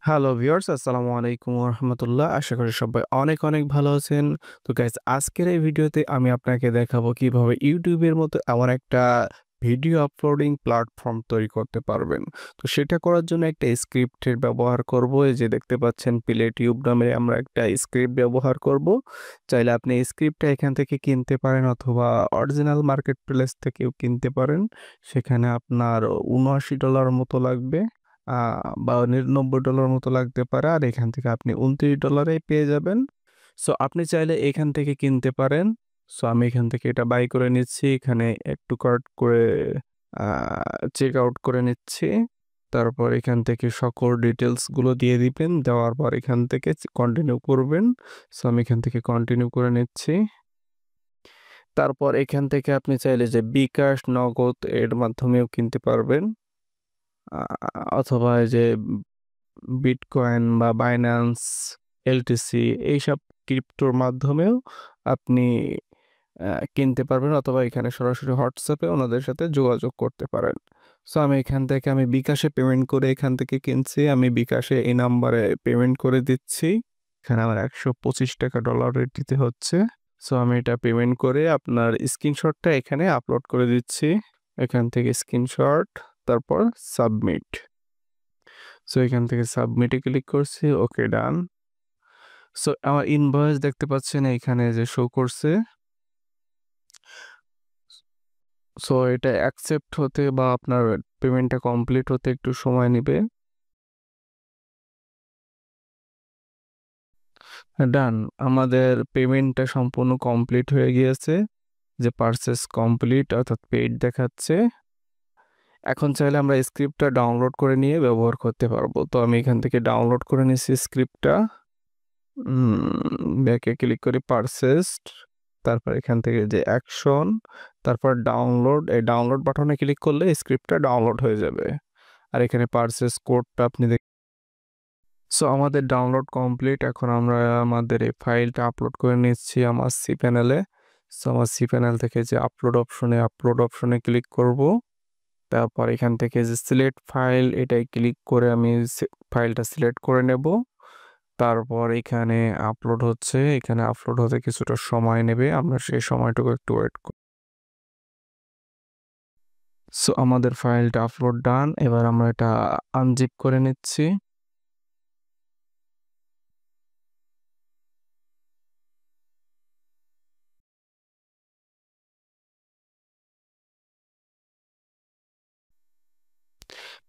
Hello viewers, আসসালামু আলাইকুম ওয়া রাহমাতুল্লাহ। আশা করি সবাই অনেক, অনেক ভালো আছেন। তো গাইস আজকের এই ভিডিওতে আমি আপনাকে দেখাবো কিভাবে YouTube এর মতো এমন একটা ভিডিও আপলোডিং প্ল্যাটফর্ম তৈরি করতে পারবেন। তো সেটা করার জন্য একটা স্ক্রিপ্টের ব্যবহার করব। এই যে দেখতে পাচ্ছেন PlayTube নামে আমরা একটা স্ক্রিপ্ট ব্যবহার করব। চাইলে আপনি এই স্ক্রিপ্টটা এখান থেকে কিনতে পারেন অথবা অরিজিনাল মার্কেট প্লেস থেকেও কিনতে পারেন। সেখানে আপনার $৭৯ মতো লাগবে। আ বা $৯৯ মতো লাগতে পারে। আর এখান থেকে আপনি $২৯ এ পেয়ে যাবেন। সো আপনি চাইলে এখান থেকে কিনতে পারেন। সো আমি এখান থেকে এটা বাই করে নিচ্ছি। এখানে এড টু কার্ট করে আ চেক আউট করে নিচ্ছি। তারপর এখান থেকে সকল ডিটেইলস গুলো দিয়ে দিবেন। দেওয়ার পর এখান থেকে কন্টিনিউ করবেন। সো আমি এখান থেকে কন্টিনিউ করে নিচ্ছি। তারপর এখান থেকে আপনি চাইলে যে বিকাশ, নগদ এর মাধ্যমেও কিনতে পারবেন। আ অথবা এই যে বিটকয়েন বা বাইন্যান্স, এলটিসি এইসব ক্রিপ্টোর মাধ্যমেও আপনি কিনতে পারবেন অথবা এখানে সরাসরি হোয়াটসঅ্যাপে ওনাদের সাথে যোগাযোগ করতে পারেন। সো আমি এখান থেকে বিকাশে পেমেন্ট করে এখান থেকে কিনছি। আমি বিকাশে এই নাম্বারে পেমেন্ট করে দিচ্ছি। এখানে আমার $১২৫ রেট দিতে হচ্ছে। সো আমি এটা পেমেন্ট করে আপনার স্ক্রিনশটটা এখানে আপলোড করে দিচ্ছি। এখান থেকে স্ক্রিনশট তারপর সাবমিট। সো এখান থেকে সাবমিটে ক্লিক করছি। ওকে ডান। সো আমার ইনভয়েস দেখতে পাচ্ছেন এইখানে যে শো করছে। সো এটা অ্যাকসেপ্ট হতে বা আপনার পেমেন্টটা কমপ্লিট হতে একটু সময় নিবে। ডান। আমাদের পেমেন্টটা সম্পূর্ণ কমপ্লিট হয়ে গিয়েছে। যে পারচেজ কমপ্লিট অর্থাৎ পেইড দেখাচ্ছে। এখন চাইলে আমরা স্ক্রিপ্টটা ডাউনলোড করে নিয়ে ব্যবহার করতে পারবো। তো আমি এখান থেকে ডাউনলোড করে নিচ্ছি স্ক্রিপ্টটা। ব্যাকে ক্লিক করি পারচেজড। তারপর এখান থেকে যে অ্যাকশন, তারপর ডাউনলোড, এই ডাউনলোড বাটনে ক্লিক করলে স্ক্রিপ্টটা ডাউনলোড হয়ে যাবে। আর এখানে পারচেজ কোডটা আপনি সো আমাদের ডাউনলোড কমপ্লিট। এখন আমরা আমাদের এই ফাইলটা আপলোড করে নিচ্ছি আমার সি প্যানেলে। সো আমার সি প্যানেল থেকে যে আপলোড অপশনে ক্লিক করব। তারপর এখান থেকে যে সিলেক্ট ফাইল এটাই ক্লিক করে আমি ফাইলটা সিলেক্ট করে নেব। তারপর এখানে আপলোড হচ্ছে। এখানে আপলোড হতে কিছুটা সময় নেবে। আমরা সেই সময়টুকু একটু ওয়েট করি। সো আমাদের ফাইলটা আপলোড ডান। এবার আমরা এটা আনজিপ করে নিচ্ছি।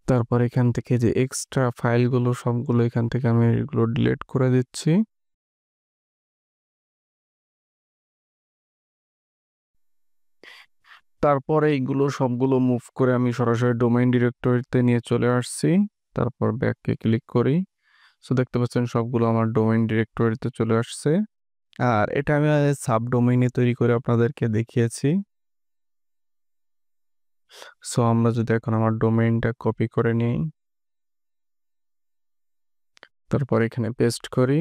তারপর এখান থেকে যে এক্সট্রা ফাইলগুলো সবগুলো এখান থেকে আমি এগুলো ডিলিট করে দিচ্ছি। তারপরে এইগুলো সবগুলো মুভ করে আমি সরাসরি ডোমেইন ডিরেক্টরিতে নিয়ে চলে আসছি। তারপর ব্যাককে ক্লিক করি। সো দেখতে পাচ্ছেন সবগুলো আমার ডোমেইন ডিরেক্টরিতে চলে আসছে। আর এটা আমি সাবডোমেইনে তৈরি করে আপনাদেরকে দেখিয়েছি। সো আমরা যদি এখন আমার ডোমেইনটা কপি করে নিই, তারপর এখানে পেস্ট করি,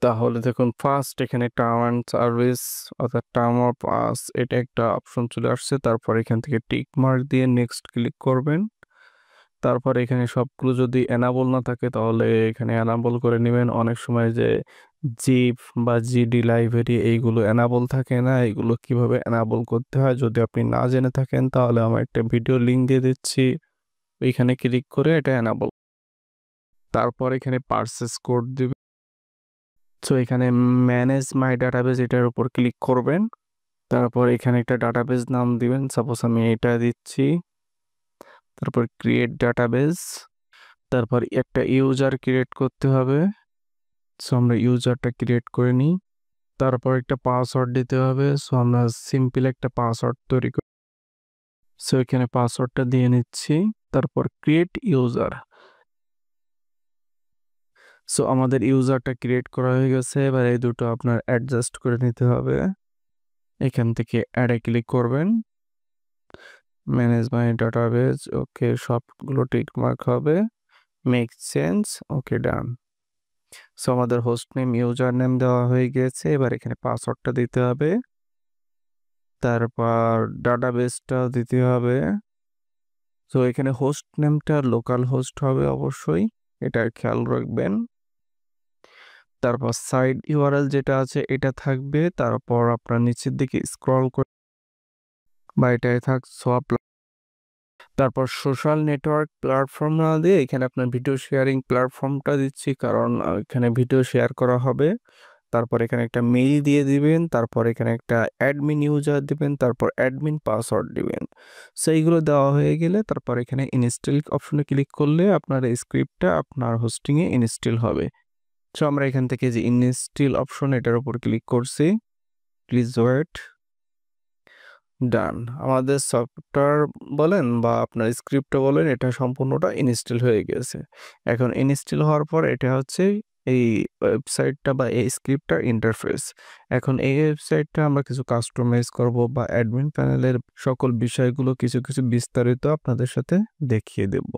তাহলে দেখুন ফার্স্ট এখানে টার্ম অ্যান্ড সার্ভিস অর্থাৎ টার্ম অফ আস এটা একটা অপশন চলে আসছে। তারপর এখান থেকে টিক মার্ক দিয়ে নেক্সট ক্লিক করবেন। তারপর এখানে সবগুলো যদি এনাবল না থাকে তাহলে এখানে এনাবল করে নেবেন। অনেক সময় যে জিপ বা জিডি লাইব্রেরি এইগুলো এনাবল থাকে না, এগুলো কিভাবে এনাবল করতে হয় যদি আপনি না জেনে থাকেন তাহলে আমার একটা ভিডিও লিংক দিয়ে দিচ্ছি, ওইখানে ক্লিক করে এটা এনাবল। তারপর এখানে পারচেস কোড দিবেন। সো এখানে ম্যানেজ মাই ডাটাবেস এটার উপর ক্লিক করবেন। তারপর এখানে একটা ডাটাবেস নাম দিবেন, সাপোজ আমি এটা দিচ্ছি। তারপর ক্রিয়েট ডাটাবেস। তারপর একটা ইউজার ক্রিয়েট করতে হবে। সো আমরা ইউজারটা ক্রিয়েট করে নিই। তারপর একটা পাসওয়ার্ড দিতে হবে। সো আমরা সিম্পল একটা পাসওয়ার্ড তৈরি করি। সো এখানে পাসওয়ার্ডটা দিয়ে নিচ্ছি। তারপর ক্রিয়েট ইউজার। সো আমাদের ইউজারটা ক্রিয়েট করা হয়ে গেছে। এবার এই দুটো আপনার অ্যাডজাস্ট করে নিতে হবে। এখান থেকে অ্যাডে ক্লিক করবেন। ম্যানেজ মাই ডাটাবেস ওকে, সবগুলো টিক মার্ক হবে। মেক চেঞ্জ ওকে ডান। সো আমাদের হোস্ট নেম ইউজার নেম দেওয়া হয়ে গিয়েছে। এবার এখানে পাসওয়ার্ডটা দিতে হবে। তারপর ডাটাবেসটা দিতে হবে। সো এখানে হোস্ট নেমটা লোকাল হোস্ট হবে অবশ্যই, এটা খেয়াল রাখবেন। তারপর সাইড ইউআরএল যেটা আছে এটা থাকবে, তারপর আপনার নিচের দিকে স্ক্রল করে বা এটাই থাক সোয়াপ। তারপর সোশ্যাল নেটওয়ার্ক প্ল্যাটফর্ম না দিয়ে এখানে আপনার ভিডিও শেয়ারিং প্ল্যাটফর্মটা দিচ্ছি, কারণ এখানে ভিডিও শেয়ার করা হবে। তারপর এখানে একটা মেইল দিয়ে দিবেন, তারপর এখানে একটা অ্যাডমিন ইউজার দিবেন, তারপর অ্যাডমিন পাসওয়ার্ড দিবেন। সো এইগুলো দেওয়া হয়ে গেলে তারপর এখানে ইনস্টল অপশনে ক্লিক করলে আপনার এই স্ক্রিপ্টটা আপনার হোস্টিংয়ে ইনস্টল হবে। সো আমরা এখান থেকে যে ইনস্টল অপশন এটার উপর ক্লিক করছি, প্লিজ ওয়েট। ডান, আমাদের সফটওয়্যার বলেন বা আপনার স্ক্রিপ্টটা বলেন, এটা সম্পূর্ণটা ইনস্টল হয়ে গেছে। এখন ইনস্টল হওয়ার পর এটা হচ্ছে এই ওয়েবসাইটটা বা এই স্ক্রিপ্টটার ইন্টারফেস। এখন এই ওয়েবসাইটটা আমরা কিছু কাস্টমাইজ করব বা অ্যাডমিন প্যানেলের সকল বিষয়গুলো কিছু কিছু বিস্তারিত আপনাদের সাথে দেখিয়ে দেব।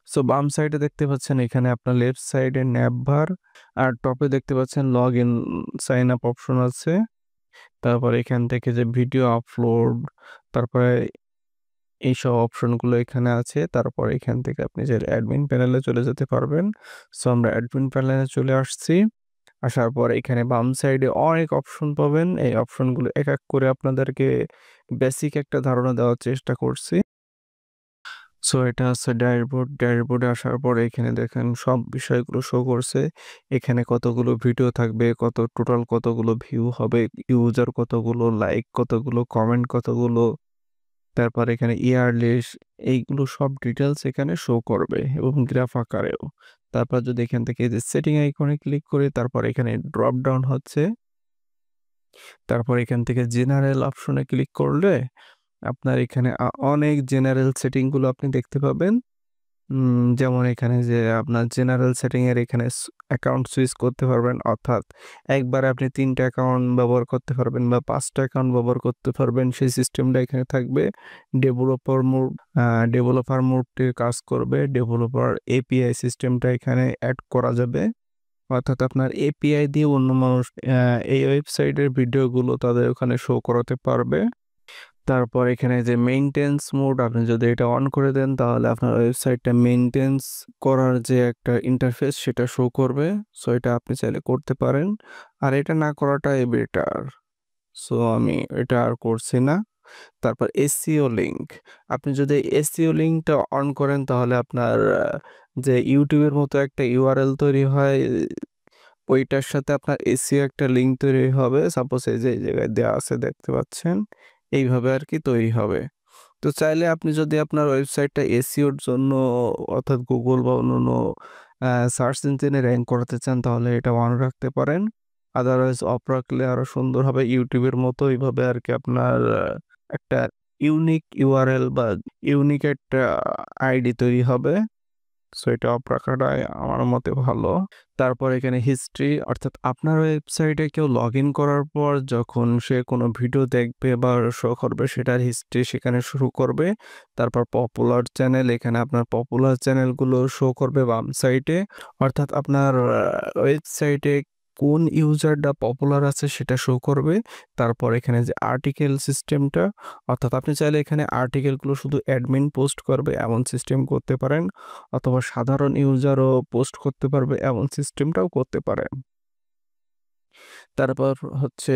সো বাম সাইডে দেখতে পাচ্ছেন এখানে আপনার লেফট সাইডে ন্যাভবার, আর টপে দেখতে পাচ্ছেন log in sign up option আছে। তারপর এখান থেকে যে ভিডিও আপলোড, তারপরে এইসব অপশনগুলো এখানে আছে। তারপর এখান থেকে আপনি যে অ্যাডমিন প্যানেলে চলে যেতে পারবেন। সো আমরা অ্যাডমিন প্যানেলে চলে আসছি। আসার পর এখানে বাম সাইডে অনেক অপশন পাবেন। এই অপশনগুলো এক এক করে আপনাদেরকে বেসিক একটা ধারণা দেওয়ার চেষ্টা করছি। সো এটা হচ্ছে ড্যাশবোর্ড। ড্যাশবোর্ডে আসার পর এখানে দেখেন সব বিষয়গুলো শো করছে। এখানে কতগুলো ভিডিও থাকবে, টোটাল কতগুলো ভিউ হবে, ইউজার কতগুলো, লাইক কতগুলো, কমেন্ট কতগুলো, তারপর এখানে ইয়ারলিশ, এইগুলো সব ডিটেলস এখানে শো করবে এবং গ্রাফ আকারেও। তারপর যদি এখান থেকে যে সেটিং আইকনে ক্লিক করি, তারপর এখানে ড্রপ ডাউন হচ্ছে। তারপর এখান থেকে জেনারেল অপশনে ক্লিক করলে আপনার এখানে অনেক জেনারেল সেটিংগুলো আপনি দেখতে পাবেন। যেমন এখানে যে আপনার জেনারেল সেটিং এর এখানে অ্যাকাউন্ট সুইচ করতে পারবেন, অর্থাৎ একবারে আপনি ৩টা অ্যাকাউন্ট ব্যবহার করতে পারবেন বা ৫টা অ্যাকাউন্ট ব্যবহার করতে পারবেন, সেই সিস্টেমটা এখানে থাকবে। ডেভেলপার মোডটি কাজ করবে, ডেভেলপার এপিআই সিস্টেমটা এখানে অ্যাড করা যাবে, অর্থাৎ আপনার এপিআই দিয়ে অন্য মানুষ এই ওয়েবসাইটের ভিডিওগুলো তাদের ওখানে শো করাতে পারবে। তারপর এখানে যে মেইনটেন্স মোড, আপনি যদি এটা অন করে দেন তাহলে আপনার ওয়েবসাইটটা মেইনটেন্স করার যে একটা ইন্টারফেস সেটা শো করবে। সো এটা আপনি চাইলে করতে পারেন, আর এটা না করাটাই বেটার। সো আমি এটা আর করছি না। তারপর এসইও লিঙ্ক, আপনি যদি এসইও লিঙ্কটা অন করেন তাহলে আপনার যে ইউটিউবের মতো একটা ইউআরএল তৈরি হয়, ওইটার সাথে আপনার এসইও একটা লিঙ্ক তৈরি হবে। সাপোজ এই যে এই জায়গায় দেওয়া আছে দেখতে পাচ্ছেন, এইভাবে আর কি তৈরি হবে। তো চাইলে আপনি যদি আপনার ওয়েবসাইটটা এসইওর জন্য, অর্থাৎ গুগল বা অন্যান্য সার্চ ইঞ্জিনে র্যাঙ্ক করাতে চান তাহলে এটা অন রাখতে পারেন। আদারওয়াইজ অফ রাখলে আরো সুন্দর হবে, ইউটিউবের মতো এইভাবে আর কি আপনার একটা ইউনিক ইউআরএল বা ইউনিক একটা আইডি তৈরি হবে। সো এটা অফ রাখাটাই আমার মতে ভালো। তারপর এখানে হিস্ট্রি, অর্থাৎ আপনার ওয়েবসাইটে কেউ লগ ইন করার পর যখন সে কোনো ভিডিও দেখবে বা শো করবে সেটার হিস্ট্রি সেখানে শুরু করবে। তারপর পপুলার চ্যানেল, এখানে আপনার পপুলার চ্যানেলগুলো শো করবে বাম সাইডে, অর্থাৎ আপনার ওয়েবসাইটে কোন ইউজারটা পপুলার আছে সেটা শো করবে। তারপর এখানে যে আর্টিকেল সিস্টেমটা, অর্থাৎ আপনি চাইলে এখানে আর্টিকেলগুলো শুধু অ্যাডমিন পোস্ট করবে এমন সিস্টেম করতে পারেন, অথবা সাধারণ ইউজারও পোস্ট করতে পারবে এমন সিস্টেমটাও করতে পারেন। তারপর হচ্ছে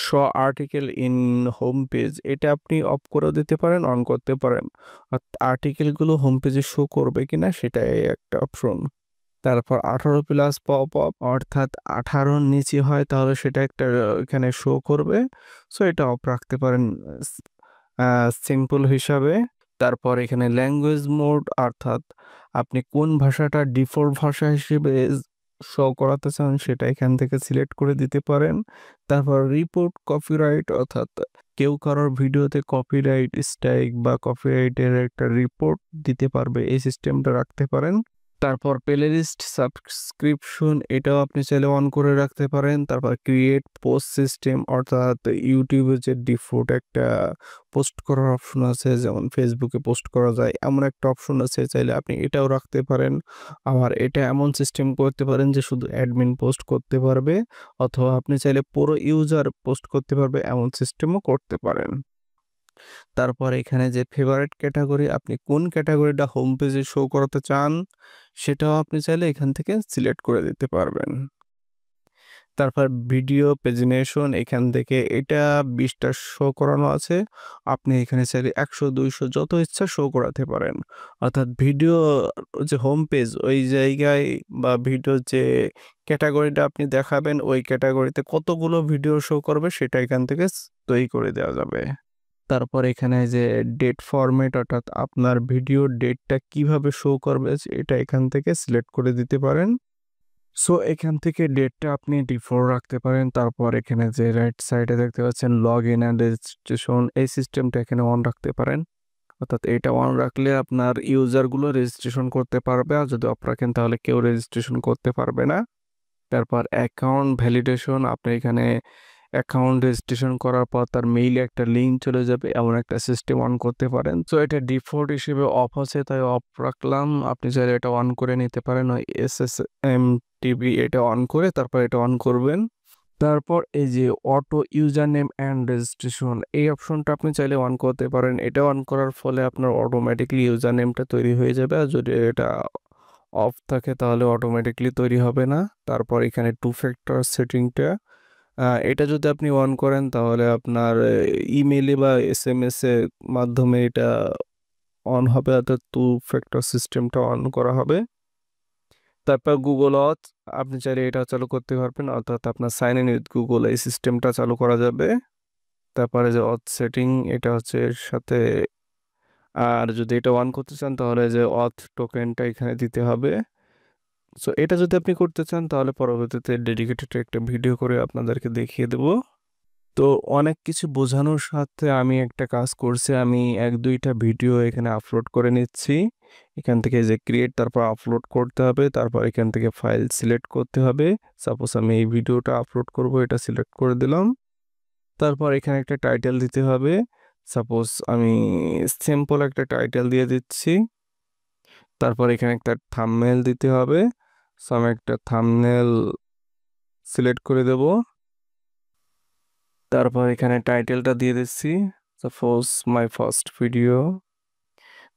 শ আর্টিকেল ইন হোম পেজ, এটা আপনি অফ করে দিতে পারেন, অন করতে পারেন। আর্টিকেলগুলো হোম পেজে শো করবে কিনা সেটাই একটা অপশন। তারপর 18+ পপ আপ, অর্থাৎ 18-র নিচে হয় তাহলে সেটা একটা এখানে শো করবে। সো এটা অফ রাখতে পারেন সিম্পল হিসাবে। তারপর এখানে ল্যাঙ্গুয়েজ মোড, অর্থাৎ আপনি কোন ভাষাটা ডিফল্ট ভাষা হিসেবে শো করাতে চান সেটা এখান থেকে সিলেক্ট করে দিতে পারেন। তারপর রিপোর্ট কপিরাইট, অর্থাৎ কেউ কারোর ভিডিওতে কপিরাইট স্ট্রাইক বা কপিরাইটের একটা রিপোর্ট দিতে পারবে, এই সিস্টেমটা রাখতে পারেন। তারপর প্লেলিস্ট সাবস্ক্রিপশন, এটাও আপনি চাইলে অন করে রাখতে পারেন। তারপর ক্রিয়েট পোস্ট সিস্টেম, অর্থাৎ ইউটিউবে যে ডিফল্ট একটা পোস্ট করার অপশন আছে, যেমন ফেসবুকে পোস্ট করা যায় এমন একটা অপশন আছে, চাইলে আপনি এটাও রাখতে পারেন। আবার এটা এমন সিস্টেম করতে পারেন যে শুধু অ্যাডমিন পোস্ট করতে পারবে, অথবা আপনি চাইলে পুরো ইউজার পোস্ট করতে পারবে এমন সিস্টেমও করতে পারেন। তারপর এখানে যে ফেভারিট ক্যাটাগরি, আপনি কোন ক্যাটাগরিটা হোম পেজে শো করাতে চান সেটাও আপনি চাইলে এখান থেকে সিলেক্ট করে দিতে পারবেন। তারপর ভিডিও প্রেজেন্টেশন, এখান থেকে এটা 20টা শো করানো আছে। আপনি এখানে চাইলে 100-200 যত ইচ্ছা শো করাতে পারেন। অর্থাৎ ভিডিও যে হোম পেজ ওই জায়গায় বা ভিডিওর যে ক্যাটাগরিটা আপনি দেখাবেন ওই ক্যাটাগরিতে কতগুলো ভিডিও শো করবে সেটা এখান থেকে তৈরি করে দেওয়া যাবে। তারপর এখানে যে ডেট ফরম্যাট, অর্থাৎ আপনার ভিডিওর ডেটটা কিভাবে শো করবে এটা এখান থেকে সিলেক্ট করে দিতে পারেন। সো এখান থেকে ডেটটা আপনি ডিফল্ট রাখতে পারেন। তারপর এখানে যে রাইট সাইডে দেখতে পাচ্ছেন লগ ইন অ্যান্ড রেজিস্ট্রেশন, এই সিস্টেমটা এখানে অন রাখতে পারেন। অর্থাৎ এটা অন রাখলে আপনার ইউজারগুলো রেজিস্ট্রেশন করতে পারবে, আর যদি অফ রাখেন তাহলে কেউ রেজিস্ট্রেশন করতে পারবে না। তারপর অ্যাকাউন্ট ভ্যালিডেশন, আপনি এখানে অ্যাকাউন্ট রেজিস্ট্রেশন করার পর তার মেইলে একটা লিঙ্ক চলে যাবে এমন একটা সিস্টেম অন করতে পারেন। সো এটা ডিফল্ট হিসেবে অফ আছে তাই অফ রাখলাম। আপনি চাইলে এটা অন করে নিতে পারেন, ওই SSMTP এটা অন করে তারপর এটা অন করবেন। তারপর এই যে auto user name and registration, এই অপশনটা আপনি চাইলে অন করতে পারেন। এটা অন করার ফলে আপনার অটোমেটিকলি ইউজার নেমটা তৈরি হয়ে যাবে, আর যদি এটা অফ থাকে তাহলে অটোমেটিকলি তৈরি হবে না। তারপর এখানে 2 ফ্যাক্টর সেটিংটা, এটা যদি আপনি অন করেন তাহলে আপনার ইমেইলে বা SMS এর মাধ্যমে এটা অন হবে, অর্থাৎ 2 ফ্যাক্টর সিস্টেমটা অন করা হবে। তারপর গুগল অথ, আপনি চাইলে এটা চালু করতে পারবেন, অর্থাৎ আপনার সাইন ইন উইথ গুগল এই সিস্টেমটা চালু করা যাবে। তারপরে যে অথ সেটিং, এটা হচ্ছে এর সাথে, আর যদি এটা অন করতে চান তাহলে যে অথ টোকেনটা এখানে দিতে হবে। সো এটা যদি আপনি করতে চান তাহলে পরবর্তীতে ডেডিকেটেড একটা ভিডিও করে আপনাদেরকে দেখিয়ে দেব। তো অনেক কিছু বোঝানোর সাথে আমি একটা কাজ করছি, আমি 1-2টা ভিডিও এখানে আপলোড করে নিচ্ছি। এখান থেকে যে ক্রিয়েট, তারপর আপলোড করতে হবে, তারপর এখান থেকে ফাইল সিলেক্ট করতে হবে। সাপোজ আমি এই ভিডিওটা আপলোড করব, এটা সিলেক্ট করে দিলাম। তারপর এখানে একটা টাইটেল দিতে হবে, সাপোজ আমি সিম্পল একটা টাইটেল দিয়ে দিচ্ছি। তারপর এখানে একটা থাম্বনেল দিতে হবে, সো আমি একটা থাম্বনেল সিলেক্ট করে দেব। তারপর এখানে টাইটেলটা দিয়ে দিচ্ছি, সাপোজ মাই ফার্স্ট ভিডিও।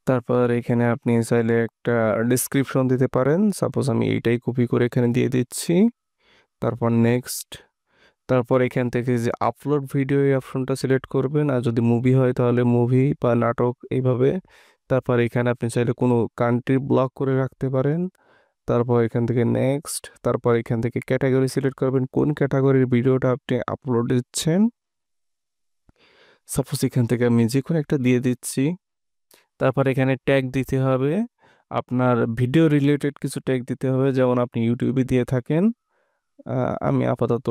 তারপর এখানে আপনি চাইলে একটা ডিসক্রিপশন দিতে পারেন, সাপোজ আমি এইটাই কপি করে এখানে দিয়ে দিচ্ছি। তারপর নেক্সট। তারপর এখান থেকে যে আপলোড ভিডিও এই অপশনটা সিলেক্ট করবেন, আর যদি মুভি হয় তাহলে মুভি বা নাটক এইভাবে। তারপর এখানে আপনি চাইলে কোনো কান্ট্রি ব্লক করে রাখতে পারেন। তারপর এখান থেকে নেক্সট, তারপর এখান থেকে ক্যাটাগরি সিলেক্ট করবেন, কোন ক্যাটাগরির ভিডিওটা আপনি আপলোড দিচ্ছেন। সাপোজ এখান থেকে আমি যে কোনো একটা দিয়ে দিচ্ছি। তারপর এখানে ট্যাগ দিতে হবে, আপনার ভিডিও রিলেটেড কিছু ট্যাগ দিতে হবে, যেমন আপনি ইউটিউবে দিয়ে থাকেন। আমি আপাতত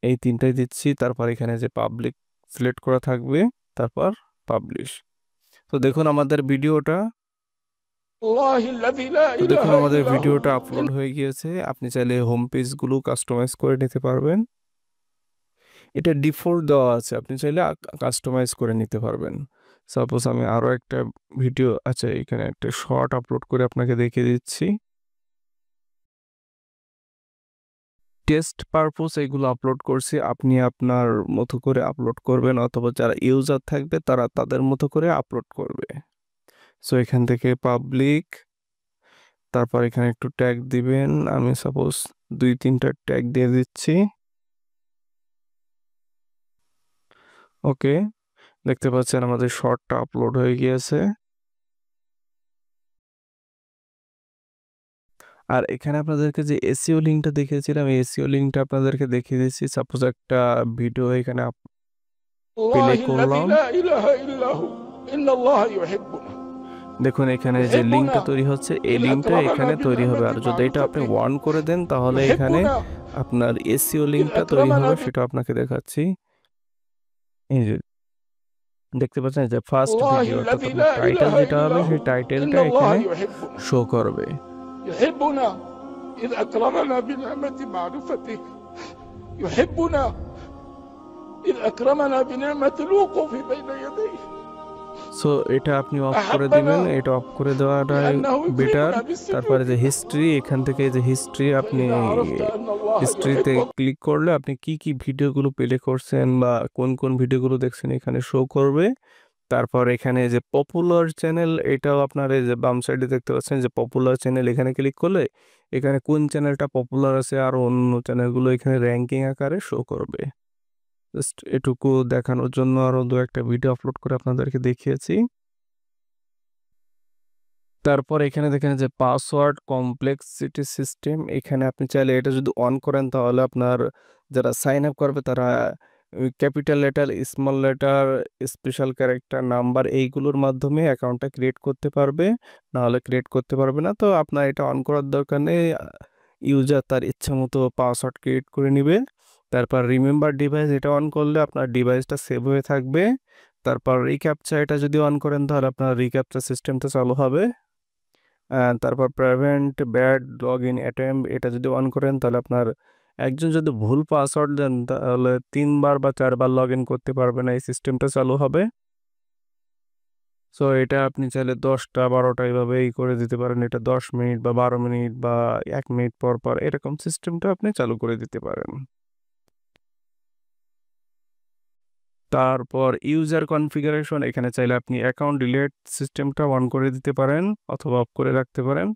এই 3টাই দিচ্ছি। তারপর এখানে যে পাবলিক সিলেক্ট করা থাকবে, তারপর পাবলিশ। তো দেখুন আমাদের ভিডিওটা আপলোড হয়ে গিয়েছে। আপনি চাইলে হোম পেজগুলো কাস্টমাইজ করে নিতে পারবেন। এটা ডিফল্ট দেওয়া আছে, আপনি চাইলে কাস্টমাইজ করে নিতে পারবেন। সাপোজ আমি আরও একটা ভিডিও, আচ্ছা এখানে একটা শর্ট আপলোড করে আপনাকে দেখিয়ে দিচ্ছি। টেস্ট পারপোজ এগুলো আপলোড করছি, আপনি আপনার মতো করে আপলোড করবেন, অথবা যারা ইউজার থাকবে তারা তাদের মতো করে আপলোড করবে। সো এখান থেকে পাবলিক, তারপর এখানে একটু ট্যাগ দিবেন, আমি সাপোজ 2-3টা ট্যাগ দিয়ে দিচ্ছি। ওকে, দেখতে পাচ্ছেন আমাদের শর্টটা আপলোড হয়ে গিয়েছে। আর এখানে আপনাদেরকে যে এসইও লিঙ্কটা দেখিয়েছিলাম, এই এসইও লিঙ্কটা আপনাদেরকে দেখিয়ে দিচ্ছি। সাপোজ একটা ভিডিও এখানে প্লে করলাম, দেখুন এখানে যে লিঙ্কটা তৈরি হচ্ছে এই লিঙ্কটা এখানে তৈরি হবে, আর যদি এটা আপনি অন করে দেন তাহলে এখানে আপনার এসইও লিঙ্কটা তৈরি হবে, সেটা আপনাকে দেখাচ্ছি। এই যে দেখতে পাচ্ছেন যে ফার্স্ট ভিডিও, অর্থাৎ আপনার টাইটেল যেটা হবে সেই টাইটেলটা এখানে শো করবে। يحبنا إذ أكرمنا بنعمة معرفته يحبنا إذ أكرمنا بنعمة الوقوف بين يديه সো এটা আপনি অফ করে দিবেন, এটা অফ করে দেওয়াটাই বেটার। তারপরে যে হিস্ট্রি, এখান থেকে যে হিস্ট্রি, আপনি হিস্ট্রিতে ক্লিক করলে আপনি কি কি ভিডিওগুলো প্লে করছেন বা কোন কোন ভিডিওগুলো দেখছেন এখানে শো করবে। তারপর এখানে যে পপুলার চ্যানেল, এটাও আপনার এই যে বাম সাইডে দেখতে পাচ্ছেন যে পপুলার চ্যানেল, এখানে ক্লিক করলে এখানে কোন চ্যানেলটা পপুলার আছে আর অন্য চ্যানেলগুলো এখানে র্যাঙ্কিং আকারে শো করবে। জাস্ট এটুকু দেখানোর জন্য আরো দু একটা ভিডিও আপলোড করে আপনাদেরকে দেখিয়েছি। তারপর এখানে দেখেন যে পাসওয়ার্ড কমপ্লেক্সিটি সিস্টেম, এখানে আপনি চাইলে এটা যদি অন করেন তাহলে আপনার যারা সাইন আপ করবে তারা capital letter, small letter, special character, number এইগুলোর মাধ্যমে অ্যাকাউন্টটা ক্রিয়েট করতে পারবে, না হলে ক্রিয়েট করতে পারবে না। তো আপনার এটা অন করার দরকার নেই, ইউজার তার ইচ্ছা মতো পাসওয়ার্ড ক্রিয়েট করে নিবে। তারপর রিমেম্বার ডিভাইস, এটা অন করলে আপনার ডিভাইসটা সেভ হয়ে থাকবে। তারপর রিক্যাপচা, এটা যদি অন করেন তাহলে আপনার রিক্যাপচা সিস্টেমটা চালু হবে। তারপর prevent bad log in attempt, এটা যদি অন করেন তাহলে আপনার একজন যদি ভুল পাসওয়ার্ড দেন তাহলে 3 বার বা 4 বার লগ ইন করতে পারবে না, এই সিস্টেমটা চালু হবে। সো এটা আপনি চাইলে 10টা 12টা এইভাবে করে দিতে পারেন, এটা 10 মিনিট বা 12 মিনিট বা 1 মিনিট পর পর এরকম সিস্টেমটা আপনি চালু করে দিতে পারেন। তারপর ইউজার কনফিগারেশন, এখানে চাইলে আপনি অ্যাকাউন্ট ডিলিট সিস্টেমটা অন করে দিতে পারেন অথবা অফ করে রাখতে পারেন।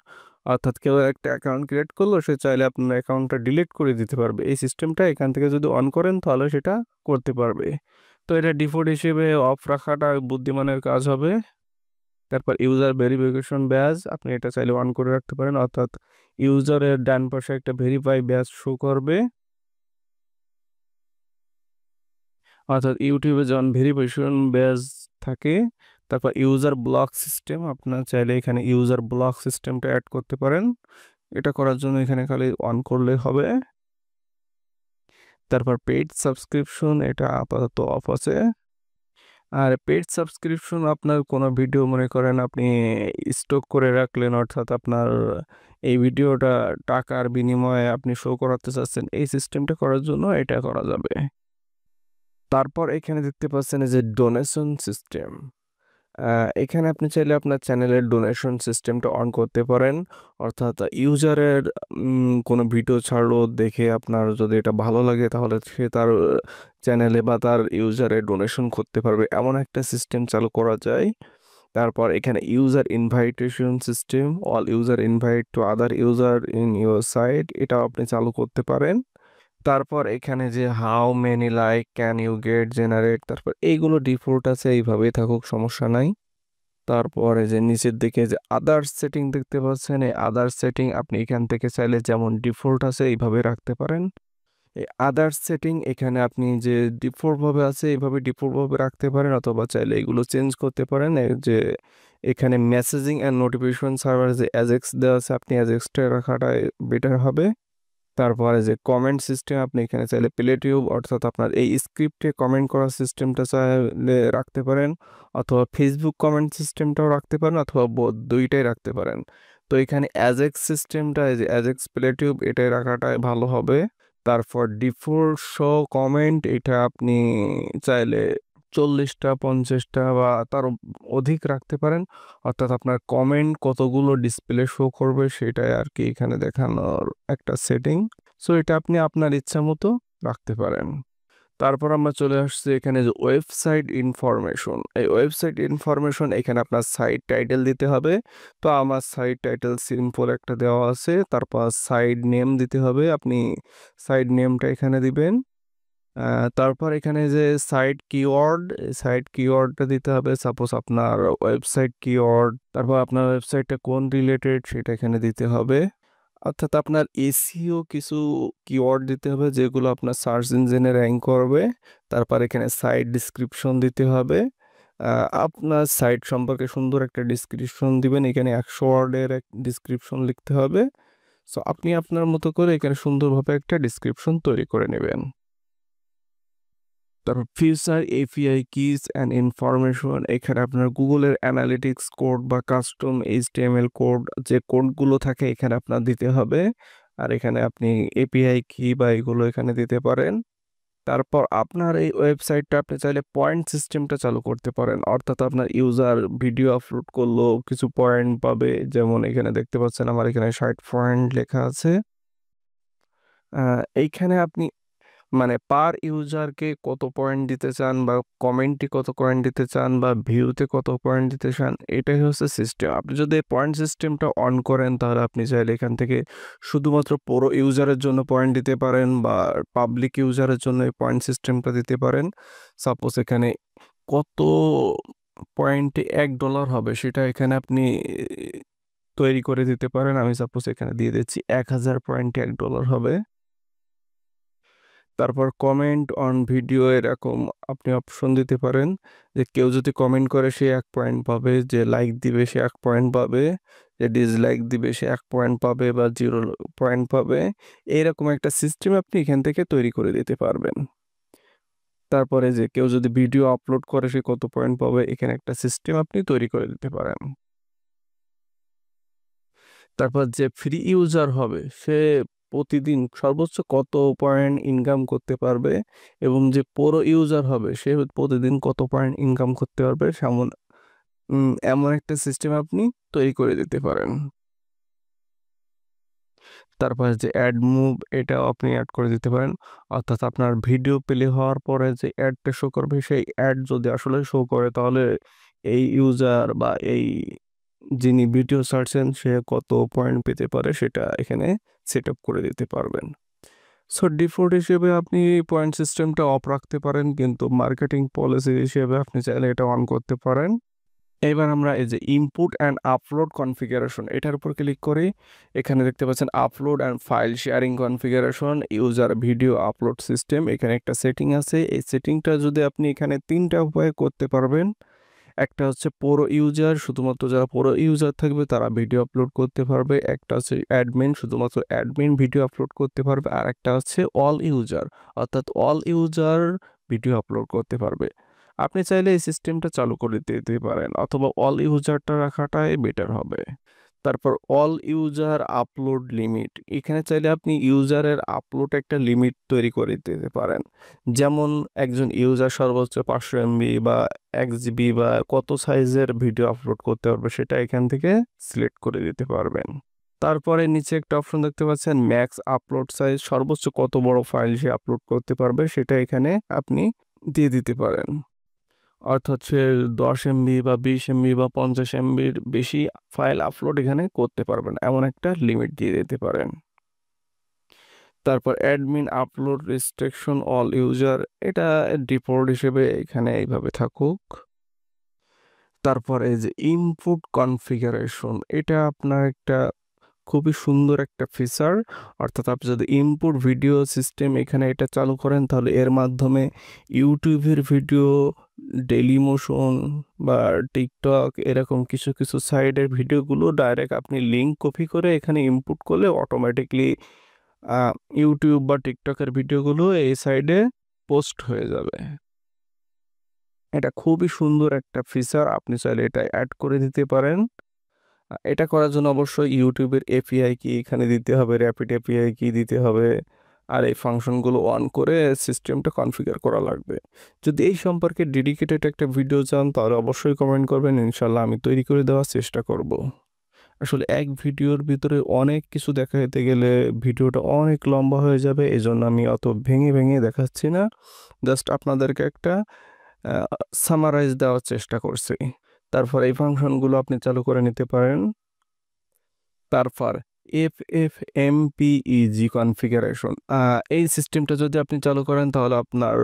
অর্থাৎ কেউ একটা অ্যাকাউন্ট ক্রিয়েট করলো, সে চাইলে আপনার অ্যাকাউন্টটা ডিলিট করে দিতে পারবে, এই সিস্টেমটা এখান থেকে যদি অন করেন তাহলে সেটা করতে পারবে। তো এটা ডিফল্ট হিসেবে অফ রাখাটা বুদ্ধিমানের কাজ হবে। তারপর ইউজার ভেরিফিকেশন ব্যাজ, আপনি এটা চাইলে অন করে রাখতে পারেন, অর্থাৎ ইউজারের ডান পাশে একটা ভেরিফাই ব্যাজ শো করবে। অর্থাৎ ইউটিউবে যখন ভেরিফিকেশন বেস থাকে। তারপর ইউজার ব্লক সিস্টেম, আপনার চাইলে এখানে ইউজার ব্লক সিস্টেমটা অ্যাড করতে পারেন, এটা করার জন্য এখানে খালি অন করলে হবে। তারপর পেইড সাবস্ক্রিপশন, এটা আপাতত অফ আছে। আর পেইড সাবস্ক্রিপশন, আপনার কোনো ভিডিও মনে করেন আপনি স্টক করে রাখলেন, অর্থাৎ আপনার এই ভিডিওটা টাকার বিনিময়ে আপনি শো করাতে চাচ্ছেন, এই সিস্টেমটা করার জন্য এটা করা যাবে। তারপর এখানে দেখতে পাচ্ছেন এই যে ডোনেশন সিস্টেম, এখানে আপনি চাইলে আপনার চ্যানেলের ডোনেশন সিস্টেমটা অন করতে পারেন। অর্থাৎ ইউজারের কোনো ভিডিও ছাড়লো দেখে আপনার যদি এটা ভালো লাগে তাহলে সে তার চ্যানেলে বা তার ইউজারে ডোনেশন করতে পারবে, এমন একটা সিস্টেম চালু করা যায়। তারপর এখানে user invitation system, all user invite to other user in your site, এটাও আপনি চালু করতে পারেন। তারপর এখানে যে how many like can you get generate, তারপর এইগুলো ডিফল্ট আছে, এইভাবেই থাকুক, সমস্যা নাই। তারপরে যে নিচের দিকে যে আদার্স সেটিং দেখতে পাচ্ছেন, এই আদার্স সেটিং আপনি এখান থেকে চাইলে যেমন ডিফল্ট আছে এইভাবে রাখতে পারেন। এই আদার্স সেটিং এখানে আপনি যে ডিফল্ট ভাবে আছে এইভাবে ডিফল্ট ভাবে রাখতে পারেন, অথবা চাইলে এগুলো চেঞ্জ করতে পারেন। এই যে এখানে মেসেজিং অ্যান্ড নোটিফিকেশন সার্ভার যে অ্যাজেক্স দেওয়া আছে, আপনি অ্যাজেক্সটা রাখাটাই বেটার হবে। তারপরে যে কমেন্ট সিস্টেম, আপনি এখানে চাইলে প্লে টিউব, অর্থাৎ আপনার এই স্ক্রিপ্টে কমেন্ট করার সিস্টেমটা চাইলে রাখতে পারেন, অথবা ফেসবুক কমেন্ট সিস্টেমটাও রাখতে পারেন, অথবা দুইটাই রাখতে পারেন। তো এখানে অ্যাজেক্স সিস্টেমটা, এই যে অ্যাজেক্স প্লে টিউব, এটাই রাখাটাই ভালো হবে। তারপর ডিফল্ট শো কমেন্ট, এটা আপনি চাইলে 40টা 50টা বা তার অধিক রাখতে পারেন, অর্থাৎ আপনার কমেন্ট কতগুলো ডিসপ্লে শো করবে সেটাই আর কি এখানে দেখানোর একটা সেটিং। সো এটা আপনি আপনার ইচ্ছা মতো রাখতে পারেন। তারপর আমরা চলে আসছি এখানে যে ওয়েবসাইট ইনফরমেশন, এই ওয়েবসাইট ইনফরমেশন এখানে আপনার সাইট টাইটেল দিতে হবে। তো আমার সাইট টাইটেল সিম্পল একটা দেওয়া আছে, তারপর সাইট নেম দিতে হবে, আপনি সাইট নেমটা এখানে দিবেন। তারপর এখানে যে সাইট কিওয়ার্ড, সাইট কিওয়ার্ডটা দিতে হবে, সাপোজ আপনার ওয়েবসাইট কিওয়ার্ড, তারপর আপনার ওয়েবসাইটটা কোন রিলেটেড সেটা এখানে দিতে হবে। অর্থাৎ আপনার এসইও কিছু কিওয়ার্ড দিতে হবে যেগুলো আপনার সার্চ ইঞ্জিনে র্যাঙ্ক করবে। তারপর এখানে সাইট ডিসক্রিপশন দিতে হবে, আপনার সাইট সম্পর্কে সুন্দর একটা ডিসক্রিপশন দিবেন, এখানে 100 ওয়ার্ডের এক ডিসক্রিপশন লিখতে হবে। সো আপনি আপনার মতো করে এখানে সুন্দরভাবে একটা ডিসক্রিপশন তৈরি করে নেবেন। তারপর future API keys and information, এখানে আপনার গুগলের অ্যানালিটিক্স কোড বা কাস্টম এইচটিএমএল কোড, যে কোডগুলো থাকে এখানে আপনার দিতে হবে। আর এখানে আপনি এপিআই কি বা এগুলো এখানে দিতে পারেন। তারপর আপনার এই ওয়েবসাইটটা আপনি চাইলে পয়েন্ট সিস্টেমটা চালু করতে পারেন, অর্থাৎ আপনার ইউজার ভিডিও আপলোড করলো কিছু পয়েন্ট পাবে, যেমন এখানে দেখতে পাচ্ছেন আমার এখানে 60 পয়েন্ট লেখা আছে। এইখানে আপনি মানে পার ইউজারকে কত পয়েন্ট দিতে চান বা কমেন্টে কত পয়েন্ট দিতে চান বা ভিউতে কত পয়েন্ট দিতে চান, এটাই হচ্ছে সিস্টেম। আপনি যদি পয়েন্ট সিস্টেমটা অন করেন তাহলে আপনি চাইলে এখান থেকে শুধুমাত্র পুরো ইউজারের জন্য পয়েন্ট দিতে পারেন বা পাবলিক ইউজারের জন্য এই পয়েন্ট সিস্টেমটা দিতে পারেন। সাপোজ এখানে কত পয়েন্টে $1 হবে সেটা এখানে আপনি তৈরি করে দিতে পারেন। আমি সাপোজ এখানে দিয়ে দিচ্ছি 1000 পয়েন্টে $1 হবে। তারপর কমেন্ট অন ভিডিও এরকম আপনি অপশন দিতে পারেন যে কেউ যদি কমেন্ট করে সে 1 পয়েন্ট পাবে, যে লাইক দিবে সে 1 পয়েন্ট পাবে, যে ডিসলাইক দিবে সে 1 পয়েন্ট পাবে বা 0 পয়েন্ট পাবে। এইরকম একটা সিস্টেম আপনি এখান থেকে তৈরি করে দিতে পারবেন। তারপরে যে কেউ যদি ভিডিও আপলোড করে সে কত পয়েন্ট পাবে, এখানে একটা সিস্টেম আপনি তৈরি করে দিতে পারেন। তারপর যে ফ্রি ইউজার হবে সে প্রতিদিন সর্বোচ্চ কত পয়েন্ট ইনকাম করতে পারবে, এবং যে পুরো ইউজার হবে সে প্রতিদিন কত পয়েন্ট ইনকাম করতে পারবে এমন একটা সিস্টেম আপনি তৈরি করে দিতে পারেন। তারপর যে অ্যাড মুভ, এটাও আপনি অ্যাড করে দিতে পারেন। অর্থাৎ আপনার ভিডিও প্লে হওয়ার পরে যে অ্যাডটা শো করবে সেই অ্যাড যদি আসলে শো করে তাহলে এই ইউজার বা এই যিনি ভিডিও ছাড়ছেন সে কত পয়েন্ট পেতে পারে সেটা এখানে সেট আপ করে দিতে পারবেন। সো ডিফল্ট হিসেবে আপনি পয়েন্ট সিস্টেমটা অফ রাখতে পারেন, কিন্তু মার্কেটিং পলিসি হিসেবে আপনি চাইলে এটা অন করতে পারেন। এবার আমরা এই যে ইনপুট অ্যান্ড আপলোড কনফিগারেশন এটার উপর ক্লিক করি। এখানে দেখতে পাচ্ছেন upload and file sharing configuration user video upload system, এখানে একটা সেটিং আছে। এই সেটিংটা যদি আপনি এখানে 3টা উপায়ে করতে পারবেন। একটা হচ্ছে পুরো ইউজার, শুধুমাত্র যারা পুরো ইউজার থাকবে তারা ভিডিও আপলোড করতে পারবে। একটা হচ্ছে অ্যাডমিন, শুধুমাত্র অ্যাডমিন ভিডিও আপলোড করতে পারবে। আর একটা হচ্ছে অল ইউজার, অর্থাৎ অল ইউজার ভিডিও আপলোড করতে পারবে। আপনি চাইলে এই সিস্টেমটা চালু করে দিতে পারেন, অথবা অল ইউজারটা রাখাটাই বেটার হবে। তারপর অল ইউজার আপলোড লিমিট, এখানে চাইলে আপনি ইউজারের আপলোড একটা লিমিট তৈরি করে দিতে পারেন। যেমন একজন ইউজার সর্বোচ্চ 500 MB বা 1 GB বা কত সাইজের ভিডিও আপলোড করতে পারবে সেটা এখান থেকে সিলেক্ট করে দিতে পারবেন। তারপরে নিচে একটা অপশন দেখতে পাচ্ছেন ম্যাক্স আপলোড সাইজ, সর্বোচ্চ কত বড় ফাইল সে আপলোড করতে পারবে সেটা এখানে আপনি দিয়ে দিতে পারেন। অর্থাৎ সে 10 MB বা 20 MB বা 50 MBর বেশি ফাইল আপলোড এখানে করতে পারবেন, এমন একটা লিমিট দিয়ে দিতে পারেন। তারপর admin upload restriction all user, এটা ডিফল্ট হিসেবে এখানে এইভাবে থাকুক। তারপর এই যে ইনপুট কনফিগারেশন, এটা আপনার একটা খুবই সুন্দর একটা ফিচার। অর্থাৎ আপনি যদি ইনপুট ভিডিও সিস্টেম এখানে এটা চালু করেন তাহলে এর মাধ্যমে ইউটিউবের ভিডিও, ডেইলি মোশন বা টিকটক এরকম কিছু কিছু সাইডের ভিডিওগুলো ডাইরেক্ট আপনি লিঙ্ক কপি করে এখানে ইনপুট করলে অটোমেটিকলি ইউটিউব বা টিকটকের ভিডিওগুলো এই সাইডে পোস্ট হয়ে যাবে। এটা খুবই সুন্দর একটা ফিচার, আপনি চাইলে এটা অ্যাড করে দিতে পারেন। এটা করার জন্য অবশ্যই ইউটিউবের এপিআই কি এখানে দিতে হবে, র্যাপিড এপিআই কি দিতে হবে, আর এই ফাংশনগুলো অন করে সিস্টেমটা কনফিগার করা লাগবে। যদি এই সম্পর্কে ডেডিকেটেড একটা ভিডিও চান তাহলে অবশ্যই কমেন্ট করবেন, ইনশাল্লাহ আমি তৈরি করে দেওয়ার চেষ্টা করব। আসলে এক ভিডিওর ভিতরে অনেক কিছু দেখাতে গেলে ভিডিওটা অনেক লম্বা হয়ে যাবে, এজন্য আমি অত ভেঙে ভেঙে দেখাচ্ছি না, জাস্ট আপনাদেরকে একটা সামারাইজ দেওয়ার চেষ্টা করছি। তারপর এই ফাংশনগুলো আপনি চালু করে নিতে পারেন। তারপর FFmpeg কনফিগারেশন, এই সিস্টেমটা যদি আপনি চালু করেন তাহলে আপনার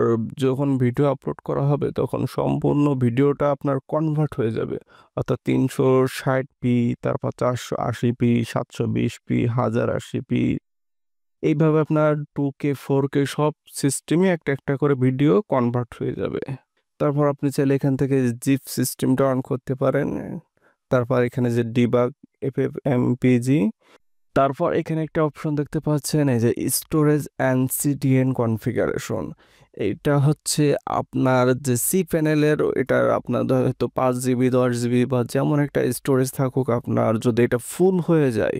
যখন ভিডিও আপলোড করা হবে তখন সম্পূর্ণ ভিডিওটা আপনার কনভার্ট হয়ে যাবে। অর্থাৎ 360p, তারপর 480p, 720p, 1080p, এইভাবে আপনার 2K 4K সব সিস্টেমে একটা একটা করে ভিডিও কনভার্ট হয়ে যাবে। তারপর আপনি চাইলে এখান থেকে জিপ সিস্টেমটা অন করতে পারেন। তারপর এখানে যে ডিবাগ FFmpeg, তারপর এখানে একটা অপশন দেখতে পাচ্ছেন এই যে স্টোরেজ অ্যান্ড সিডিএন কনফিগারেশন। এটা হচ্ছে আপনার যে সি প্যানেলের, এটার আপনার হয়তো 5 GB 10 GB বা যেমন একটা স্টোরেজ থাকুক, আপনার যদি এটা ফুল হয়ে যায়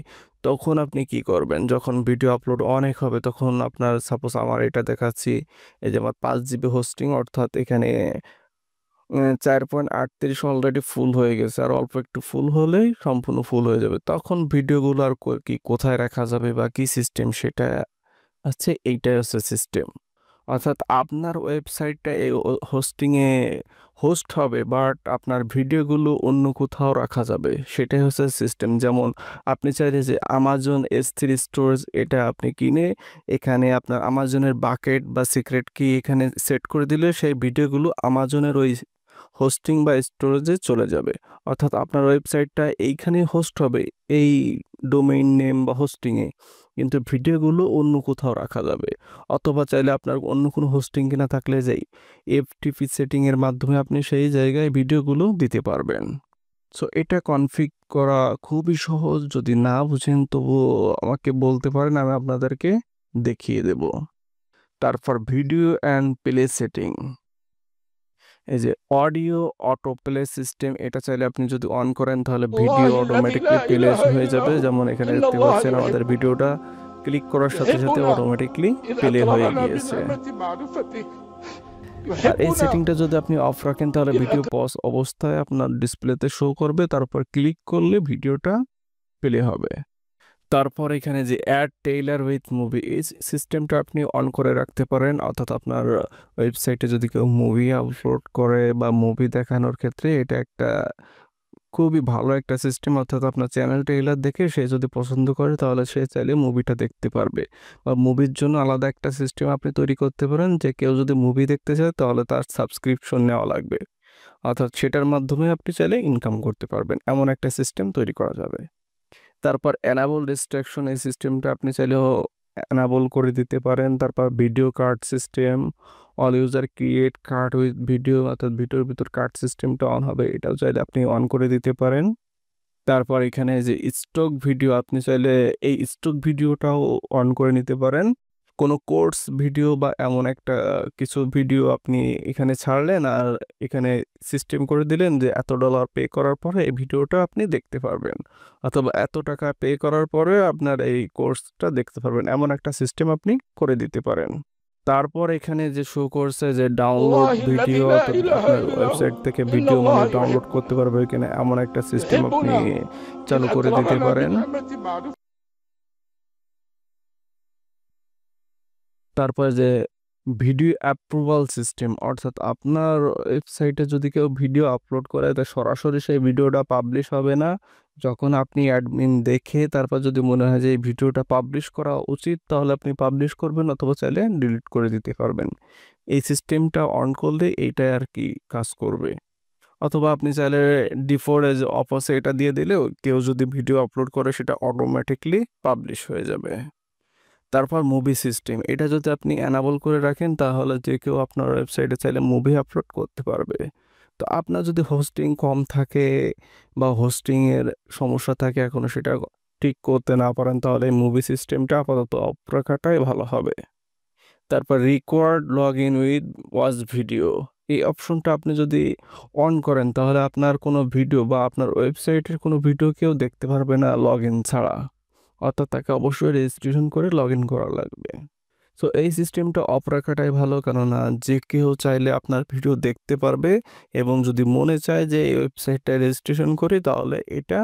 তখন আপনি কি করবেন, যখন ভিডিও আপলোড অনেক হবে তখন আপনার সাপোজ আমার এটা দেখাচ্ছি, এই যে আমার 5 GB হোস্টিং, অর্থাৎ এখানে 4.38 অলরেডি ফুল হয়ে গেছে, আর অল্প একটু ফুল হলেই সম্পূর্ণ ফুল হয়ে যাবে। তখন ভিডিওগুলো আর কি কোথায় রাখা যাবে বা কি সিস্টেম সেটা আছে, এইটাই হচ্ছে সিস্টেম। অর্থাৎ আপনার ওয়েবসাইটটা এই হোস্টিং এ হোস্ট হবে, বাট আপনার ভিডিওগুলো অন্য কোথাও রাখা যাবে, সেটাই হচ্ছে সিস্টেম। যেমন আপনি চাইলে যে আমাজন S3 স্টোরেজ এটা আপনি কিনে এখানে আপনার আমাজনের বাকেট বা সিক্রেট কি এখানে সেট করে দিলে সেই ভিডিওগুলো আমাজনের ওই হোস্টিং বা স্টোরেজে চলে যাবে। অর্থাৎ আপনার ওয়েবসাইটটা এইখানে হোস্ট হবে, এই ডোমেইন নেম বা হোস্টিংয়ে, কিন্তু ভিডিওগুলো অন্য কোথাও রাখা যাবে। অথবা চাইলে আপনার অন্য কোনো হোস্টিং কিনা থাকলে যেই এফটিপি সেটিংয়ের মাধ্যমে আপনি সেই জায়গায় ভিডিওগুলো দিতে পারবেন। সো এটা কনফিগ করা খুবই সহজ, যদি না বুঝেন তবুও আমাকে বলতে পারেন, আমি আপনাদেরকে দেখিয়ে দেব। তারপর ভিডিও অ্যান্ড প্লে সেটিং, এই যে অডিও অটো প্লে সিস্টেম, এটা চাইলে আপনি যদি অন করেন তাহলে ভিডিও والله الذي অটোমেটিকলি لا প্লে إله হয়ে إلا যাবে। هو যেমন এখানে إن দেখতে الله পাচ্ছেন আমাদের يحبنا ভিডিওটা ক্লিক করার সাথে সাথে يحبنا অটোমেটিকলি إذ প্লে হয়ে أكرمنا গিয়েছে। بنعمة معرفته আর এই يحبنا সেটিংটা যদি আপনি অফ রাখেন তাহলে إذ ভিডিও পজ অবস্থায় আপনার ডিসপ্লেতে শো করবে, তারপর ক্লিক করলে ভিডিওটা প্লে হবে। তারপর এখানে যে অ্যাড টেইলার উইথ মুভি, এই সিস্টেমটা আপনি অন করে রাখতে পারেন। অর্থাৎ আপনার ওয়েবসাইটে যদি কেউ মুভি আপলোড করে বা মুভি দেখানোর ক্ষেত্রে এটা একটা খুবই ভালো একটা সিস্টেম। অর্থাৎ আপনার চ্যানেল টেইলার দেখে সে যদি পছন্দ করে তাহলে সে চাইলে মুভিটা দেখতে পারবে। বা মুভির জন্য আলাদা একটা সিস্টেম আপনি তৈরি করতে পারেন, যে কেউ যদি মুভি দেখতে চায় তাহলে তার সাবস্ক্রিপশন নেওয়া লাগবে, অর্থাৎ সেটার মাধ্যমে আপনি চাইলে ইনকাম করতে পারবেন, এমন একটা সিস্টেম তৈরি করা যাবে। তারপর এনাবল রেস্ট্রিকশন, এই সিস্টেমটা আপনি চাইলেও এনাবল করে দিতে পারেন। তারপর video card system, all user create card with video, অর্থাৎ ভিডিওর ভিতর কার্ড সিস্টেমটা অন হবে, এটাও চাইলে আপনি অন করে দিতে পারেন। তারপর এখানে যে স্টক ভিডিও, আপনি চাইলে এই স্টক ভিডিওটাও অন করে নিতে পারেন। কোনো কোর্স ভিডিও বা এমন একটা কিছু ভিডিও আপনি এখানে ছাড়লেন আর এখানে সিস্টেম করে দিলেন যে এত ডলার পে করার পরে এই ভিডিওটা আপনি দেখতে পারবেন, অথবা এত টাকা পে করার পরে আপনার এই কোর্সটা দেখতে পারবেন, এমন একটা সিস্টেম আপনি করে দিতে পারেন। তারপর এখানে যে শো করছে যে ডাউনলোড والله الذي ভিডিও, لا অর্থাৎ إله আপনার إلا هو ওয়েবসাইট থেকে إن ভিডিও الله মানুষ ডাউনলোড يحبنا করতে পারবে কিনা এমন একটা সিস্টেম আপনি يحبنا إذ চালু করে দিতে أكرمنا পারেন। بنعمة معرفته তারপরে যে ভিডিও অ্যাপ্রুভাল সিস্টেম, অর্থাৎ আপনার ওয়েবসাইটে যদি কেউ ভিডিও আপলোড করে তা সরাসরি সেই ভিডিওটা পাবলিশ হবে না। যখন আপনি অ্যাডমিন দেখে তারপর যদি মনে হয় যে এই ভিডিওটা পাবলিশ করা উচিত তাহলে আপনি পাবলিশ করবেন, অথবা চাইলে ডিলিট করে দিতে পারবেন। এই সিস্টেমটা অন করলে এইটাই আর কি কাজ করবে। অথবা আপনি চাইলে ডিফল্ট এজ অপোসে এটা দিয়ে দিলেও কেউ যদি ভিডিও আপলোড করে সেটা অটোমেটিকলি পাবলিশ হয়ে যাবে। তারপর মুভি সিস্টেম, এটা যদি আপনি অ্যানাবল করে রাখেন তাহলে যে কেউ আপনার ওয়েবসাইটে চাইলে মুভি আপলোড করতে পারবে। তো আপনার যদি হোস্টিং কম থাকে বা হোস্টিংয়ের সমস্যা থাকে এখনও সেটা ঠিক করতে না পারেন তাহলে এই মুভি সিস্টেমটা আপাতত অফ রাখাটাই ভালো হবে। তারপর required log in with watch video, এই অপশনটা আপনি যদি অন করেন তাহলে আপনার কোনো ভিডিও বা আপনার ওয়েবসাইটের কোনো ভিডিও কেউ দেখতে পারবে না লগ ইন ছাড়া, অর্থাৎ তাকে অবশ্যই রেজিস্ট্রেশন করে লগ ইন করা লাগবে। সো এই সিস্টেমটা অফ রাখাটাই ভালো, কেননা যে কেউ চাইলে আপনার ভিডিও দেখতে পারবে এবং যদি মনে চায় যে এই ওয়েবসাইটটা রেজিস্ট্রেশন করি তাহলে এটা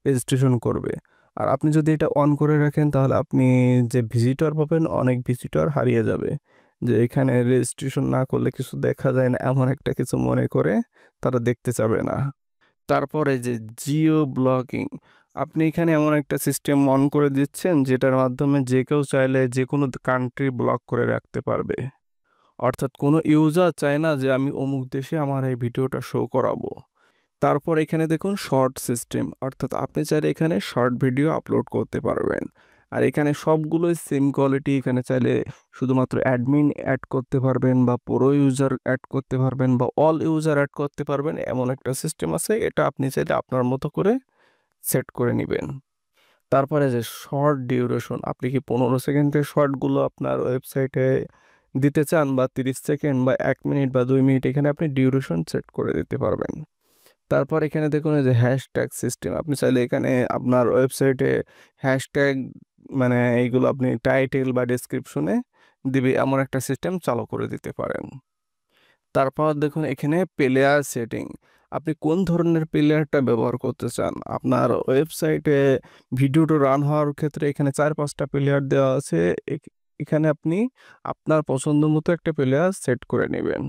রেজিস্ট্রেশন করবে। আর আপনি যদি এটা অন করে রাখেন তাহলে আপনি যে ভিজিটর পাবেন অনেক ভিজিটর হারিয়ে যাবে, যে এখানে রেজিস্ট্রেশন না করলে কিছু দেখা যায় না এমন একটা কিছু মনে করে তারা দেখতে চাবে না। তারপরে যে জিও ব্লকিং, আপনি এখানে এমন একটা সিস্টেম অন করে দিচ্ছেন যেটার মাধ্যমে যে কেউ চাইলে যে কোনো কান্ট্রি ব্লক করে রাখতে পারবে। অর্থাৎ কোনো ইউজার চায় না যে আমি অমুক দেশে আমার এই ভিডিওটা শো করাবো। তারপর এখানে দেখুন শর্ট সিস্টেম, অর্থাৎ আপনি চাইলে এখানে শর্ট ভিডিও আপলোড করতে পারবেন। আর এখানে সবগুলোই সেম কোয়ালিটি, এখানে চাইলে শুধুমাত্র অ্যাডমিন অ্যাড করতে পারবেন বা পুরো ইউজার অ্যাড করতে পারবেন বা অল ইউজার অ্যাড করতে পারবেন, এমন একটা সিস্টেম আছে। এটা আপনি চাইলে আপনার মতো করে সেট করে নেবেন। তারপরে যে শর্ট ডিউরেশন, আপনি কি 15 সেকেন্ডের শর্টগুলো আপনার ওয়েবসাইটে দিতে চান বা 30 সেকেন্ড বা 1 মিনিট বা 2 মিনিট, এখানে আপনি ডিউরেশন সেট করে দিতে পারবেন। তারপর এখানে দেখুন এই যে হ্যাশট্যাগ সিস্টেম, আপনি চাইলে এখানে আপনার ওয়েবসাইটে হ্যাশট্যাগ মানে এইগুলো আপনি টাইটেল বা ডেসক্রিপশনে দিবে এমন একটা সিস্টেম চালু করে দিতে পারেন। তারপর দেখুন এখানে প্লেয়ার সেটিং, আপনি কোন ধরনের প্লেয়ারটা ব্যবহার করতে চান। আপনার ওয়েবসাইটে ভিডিওটা রান হওয়ার ক্ষেত্রে এখানে 4-5টা প্লেয়ার দেওয়া আছে। এখানে আপনি আপনার পছন্দ মতো একটা প্লেয়ার সেট করে নেবেন।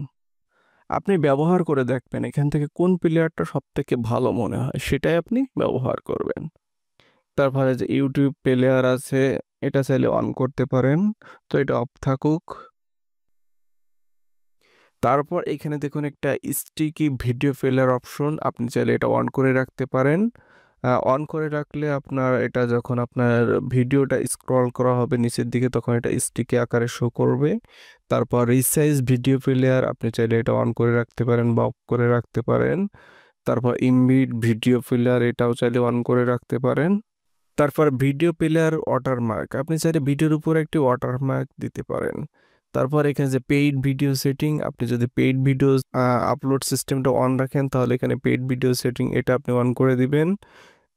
আপনি ব্যবহার করে দেখবেন এখান থেকে কোন প্লেয়ারটা সবথেকে ভালো মনে হয় সেটাই আপনি ব্যবহার করবেন। তারপরে যে ইউটিউব প্লেয়ার আছে এটা চাইলে অন করতে পারেন, তো এটা অফ থাকুক। তারপর এখানে দেখুন একটা স্টিকি ভিডিও প্লেয়ার অপশন, আপনি চাইলে এটা অন করে রাখতে পারেন। অন করে রাখলে আপনার এটা যখন আপনার ভিডিওটা স্ক্রল করা হবে নিচের দিকে তখন এটা স্টিকি আকারে শো করবে। তারপর রিসাইজ ভিডিও প্লেয়ার আপনি চাইলে এটা অন করে রাখতে পারেন বা অফ করে রাখতে পারেন। তারপর ইমবিট ভিডিও প্লেয়ার এটাও চাইলে অন করে রাখতে পারেন। তারপর ভিডিও প্লেয়ার ওয়াটারমার্ক আপনি চাইলে ভিডিওর উপর একটি ওয়াটারমার্ক দিতে পারেন। তারপর এখানে যে পেইড ভিডিও সেটিং, আপনি যদি পেইড ভিডিও আপলোড সিস্টেমটা অন রাখেন তাহলে এখানে পেইড ভিডিও সেটিং এটা আপনি অন করে দিবেন।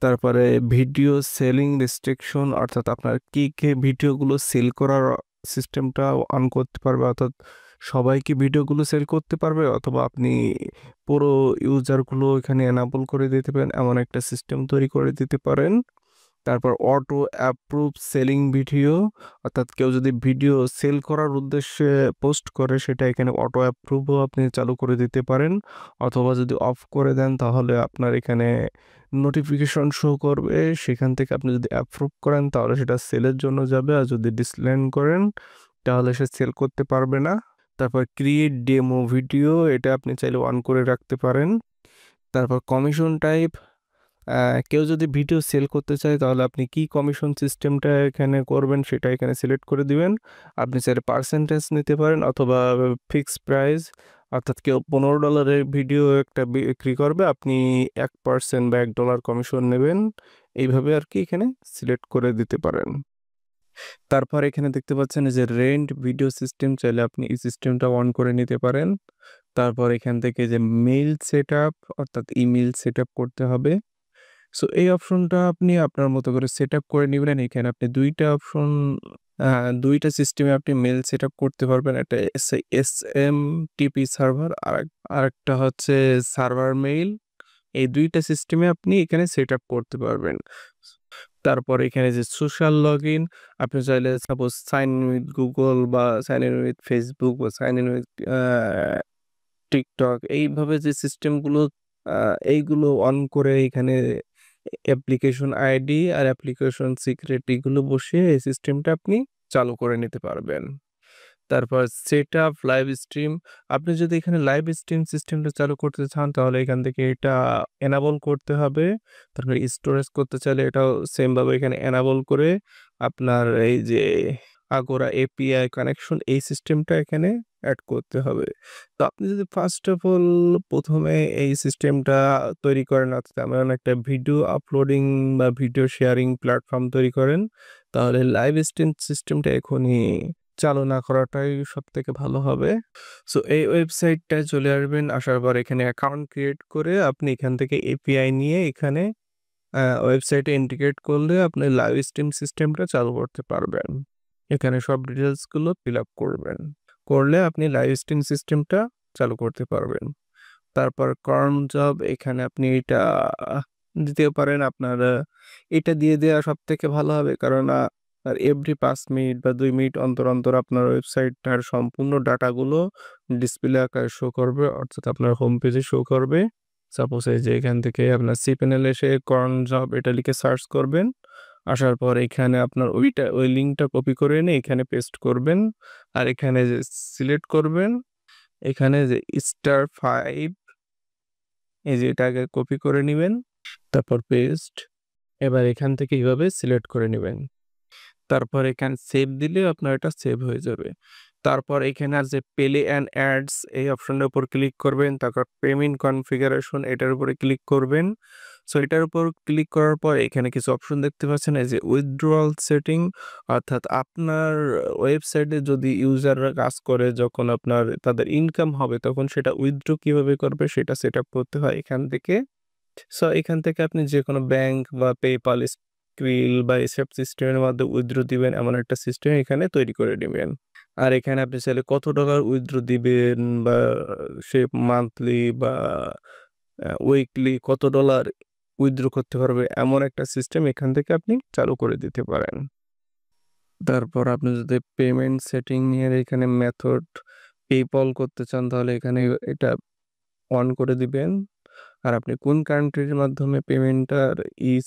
তারপরে ভিডিও সেলিং রেস্ট্রিকশন অর্থাৎ আপনার কি কে ভিডিওগুলো সেল করার সিস্টেমটা অন করতে পারবে, অর্থাৎ সবাই কি ভিডিওগুলো সেল করতে পারবে অথবা আপনি পুরো ইউজারগুলো এখানে এনাবল করে দিতে পারেন এমন একটা সিস্টেম তৈরি করে দিতে পারেন। তারপর অটো অ্যাপ্রুভ সেলিং ভিডিও, অর্থাৎ কেউ যদি ভিডিও সেল করার উদ্দেশ্যে পোস্ট করে সেটা এখানে অটো অ্যাপ্রুভও আপনি চালু করে দিতে পারেন। অথবা যদি অফ করে দেন তাহলে আপনার এখানে নোটিফিকেশন শো করবে, সেখান থেকে আপনি যদি অ্যাপ্রুভ করেন তাহলে সেটা সেলের জন্য যাবে, আর যদি ডিসলাইন করেন তাহলে সে সেল করতে পারবে না। তারপর ক্রিয়েট ডেমো ভিডিও এটা আপনি চাইলে অন করে রাখতে পারেন। তারপর কমিশন টাইপ, কেউ যদি ভিডিও সেল করতে চায় তাহলে আপনি কি কমিশন সিস্টেমটা এখানে করবেন সেটা এখানে সিলেক্ট করে দিবেন। আপনি চাইলে পার্সেন্টেজ নিতে পারেন অথবা ফিক্স প্রাইস, অর্থাৎ কেউ $15 ভিডিও একটা বিক্রি করবে আপনি 1% বা $1 কমিশন নেবেন, এইভাবে আর কি এখানে সিলেক্ট করে দিতে পারেন। তারপর এখানে দেখতে পাচ্ছেন যে রেন্ট ভিডিও সিস্টেম, চাইলে আপনি এই সিস্টেমটা অন করে নিতে পারেন। তারপর এখান থেকে যে মেইল সেট আপ অর্থাৎ ইমেল সেট আপ করতে হবে। সো এই অপশনটা আপনি আপনার মতো করে সেট আপ করে নিবেন। এখানে আপনি দুইটা অপশন, দুইটা সিস্টেমে আপনি মেল সেট আপ করতে পারবেন। একটা এস এম টিপি সার্ভার আর আরেকটা হচ্ছে সার্ভার মেইল। এই দুইটা সিস্টেমে আপনি এখানে সেট আপ করতে পারবেন। তারপর এখানে যে সোশ্যাল লগ ইন, আপনি চাইলে suppose sign in with Google বা সাইন ইন উইথ ফেসবুক বা সাইন ইন উইথ টিকটক, এইভাবে যে সিস্টেমগুলো এইগুলো অন করে এখানে অ্যাপ্লিকেশন আইডি আর অ্যাপ্লিকেশন সিক্রেট এগুলো বসিয়ে এই সিস্টেমটা আপনি চালু করে নিতে পারবেন। তারপর সেট আপ লাইভ স্ট্রিম, আপনি যদি এখানে লাইভ স্ট্রিম সিস্টেমটা চালু করতে চান তাহলে এখান থেকে এটা এনাবল করতে হবে। তারপর স্টোরেজ করতে চাইলে এটাও সেম ভাবে এখানে এনাবল করে আপনার এই যে আগোরা এপিআই কানেকশন এই সিস্টেমটা এখানে অ্যাড করতে হবে। তো আপনি যদি ফার্স্ট অফ অল প্রথমে এই সিস্টেমটা তৈরি করেন, অর্থাৎ এমন একটা ভিডিও আপলোডিং বা ভিডিও শেয়ারিং প্ল্যাটফর্ম তৈরি করেন, তাহলে লাইভ স্ট্রিম সিস্টেমটা এখনই চালু না করাটাই সবথেকে ভালো হবে। সো এই ওয়েবসাইটটায় চলে আসবেন, আসার পর এখানে অ্যাকাউন্ট ক্রিয়েট করে আপনি এখান থেকে এপিআই নিয়ে এখানে ওয়েবসাইটে ইন্টিগ্রেট করলে আপনি লাইভ স্ট্রিম সিস্টেমটা চালু করতে পারবেন। এখানে সব ডিটেলসগুলো ফিল আপ করবেন, করলে আপনি লাইভ স্ট্রিম সিস্টেমটা চালু করতে পারবেন। তারপর কর্ন জব, এখানে আপনি এটা দিতে পারেন। আপনার এটা দিয়ে দেওয়া সব থেকে ভালো হবে, কারণ আর এভরি 5 মিনিট বা 2 মিনিট অন্তর অন্তর আপনার ওয়েবসাইটটার সম্পূর্ণ ডাটাগুলো ডিসপ্লে আকারে শো করবে, অর্থাৎ আপনার হোম পেজে শো করবে। সাপোজ এই যে এখান থেকে আপনার সি প্যানেলে এসে কর্ন জব এটা লিখে সার্চ করবেন, আসার পর এখানে আপনার ওই লিঙ্কটা কপি করে এনে এখানে পেস্ট করবেন, আর এখানে যে সিলেক্ট করবেন এখানে যে *5, এই যে এটা আগে কপি করে নেবেন, তারপর পেস্ট, এবার এখান থেকে এইভাবে সিলেক্ট করে নেবেন। তারপর এখানে সেভ দিলে আপনার এটা সেভ হয়ে যাবে। তারপর এখানে আর যে প্লে অ্যান্ড অ্যাডস এই অপশনের উপর ক্লিক করবেন, তারপর পেমেন্ট কনফিগারেশন এটার উপরে ক্লিক করবেন। সো এটার উপর ক্লিক করার পর এখানে কিছু অপশন দেখতে পাচ্ছেন, এই যে উইথড্রয়াল সেটিং, অর্থাৎ আপনার ওয়েবসাইটে যদি ইউজাররা কাজ করে যখন আপনার তাদের ইনকাম হবে তখন সেটা উইথড্র কিভাবে করবে সেটা সেট আপ করতে হয় এখান থেকে। সো এখান থেকে আপনি যে কোনো ব্যাংক বা পেপাল, স্ক্রিল বা এসব সিস্টেমের মাধ্যমে উইথড্র দিবেন এমন একটা সিস্টেম এখানে তৈরি করে নেবেন। আর এখানে আপনি চাইলে কত টাকার উইথড্র দিবেন বা সে মান্থলি বা উইকলি কত ডলার উইথড্র করতে পারবে এমন একটা সিস্টেম এখান থেকে আপনি চালু করে দিতে পারেন। তারপর আপনি যদি পেমেন্ট সেটিং নিয়ে এখানে মেথড পেপল করতে চান তাহলে এখানে এটা অন করে দিবেন। আর আপনি কোন কান্ট্রির মাধ্যমে পেমেন্টটার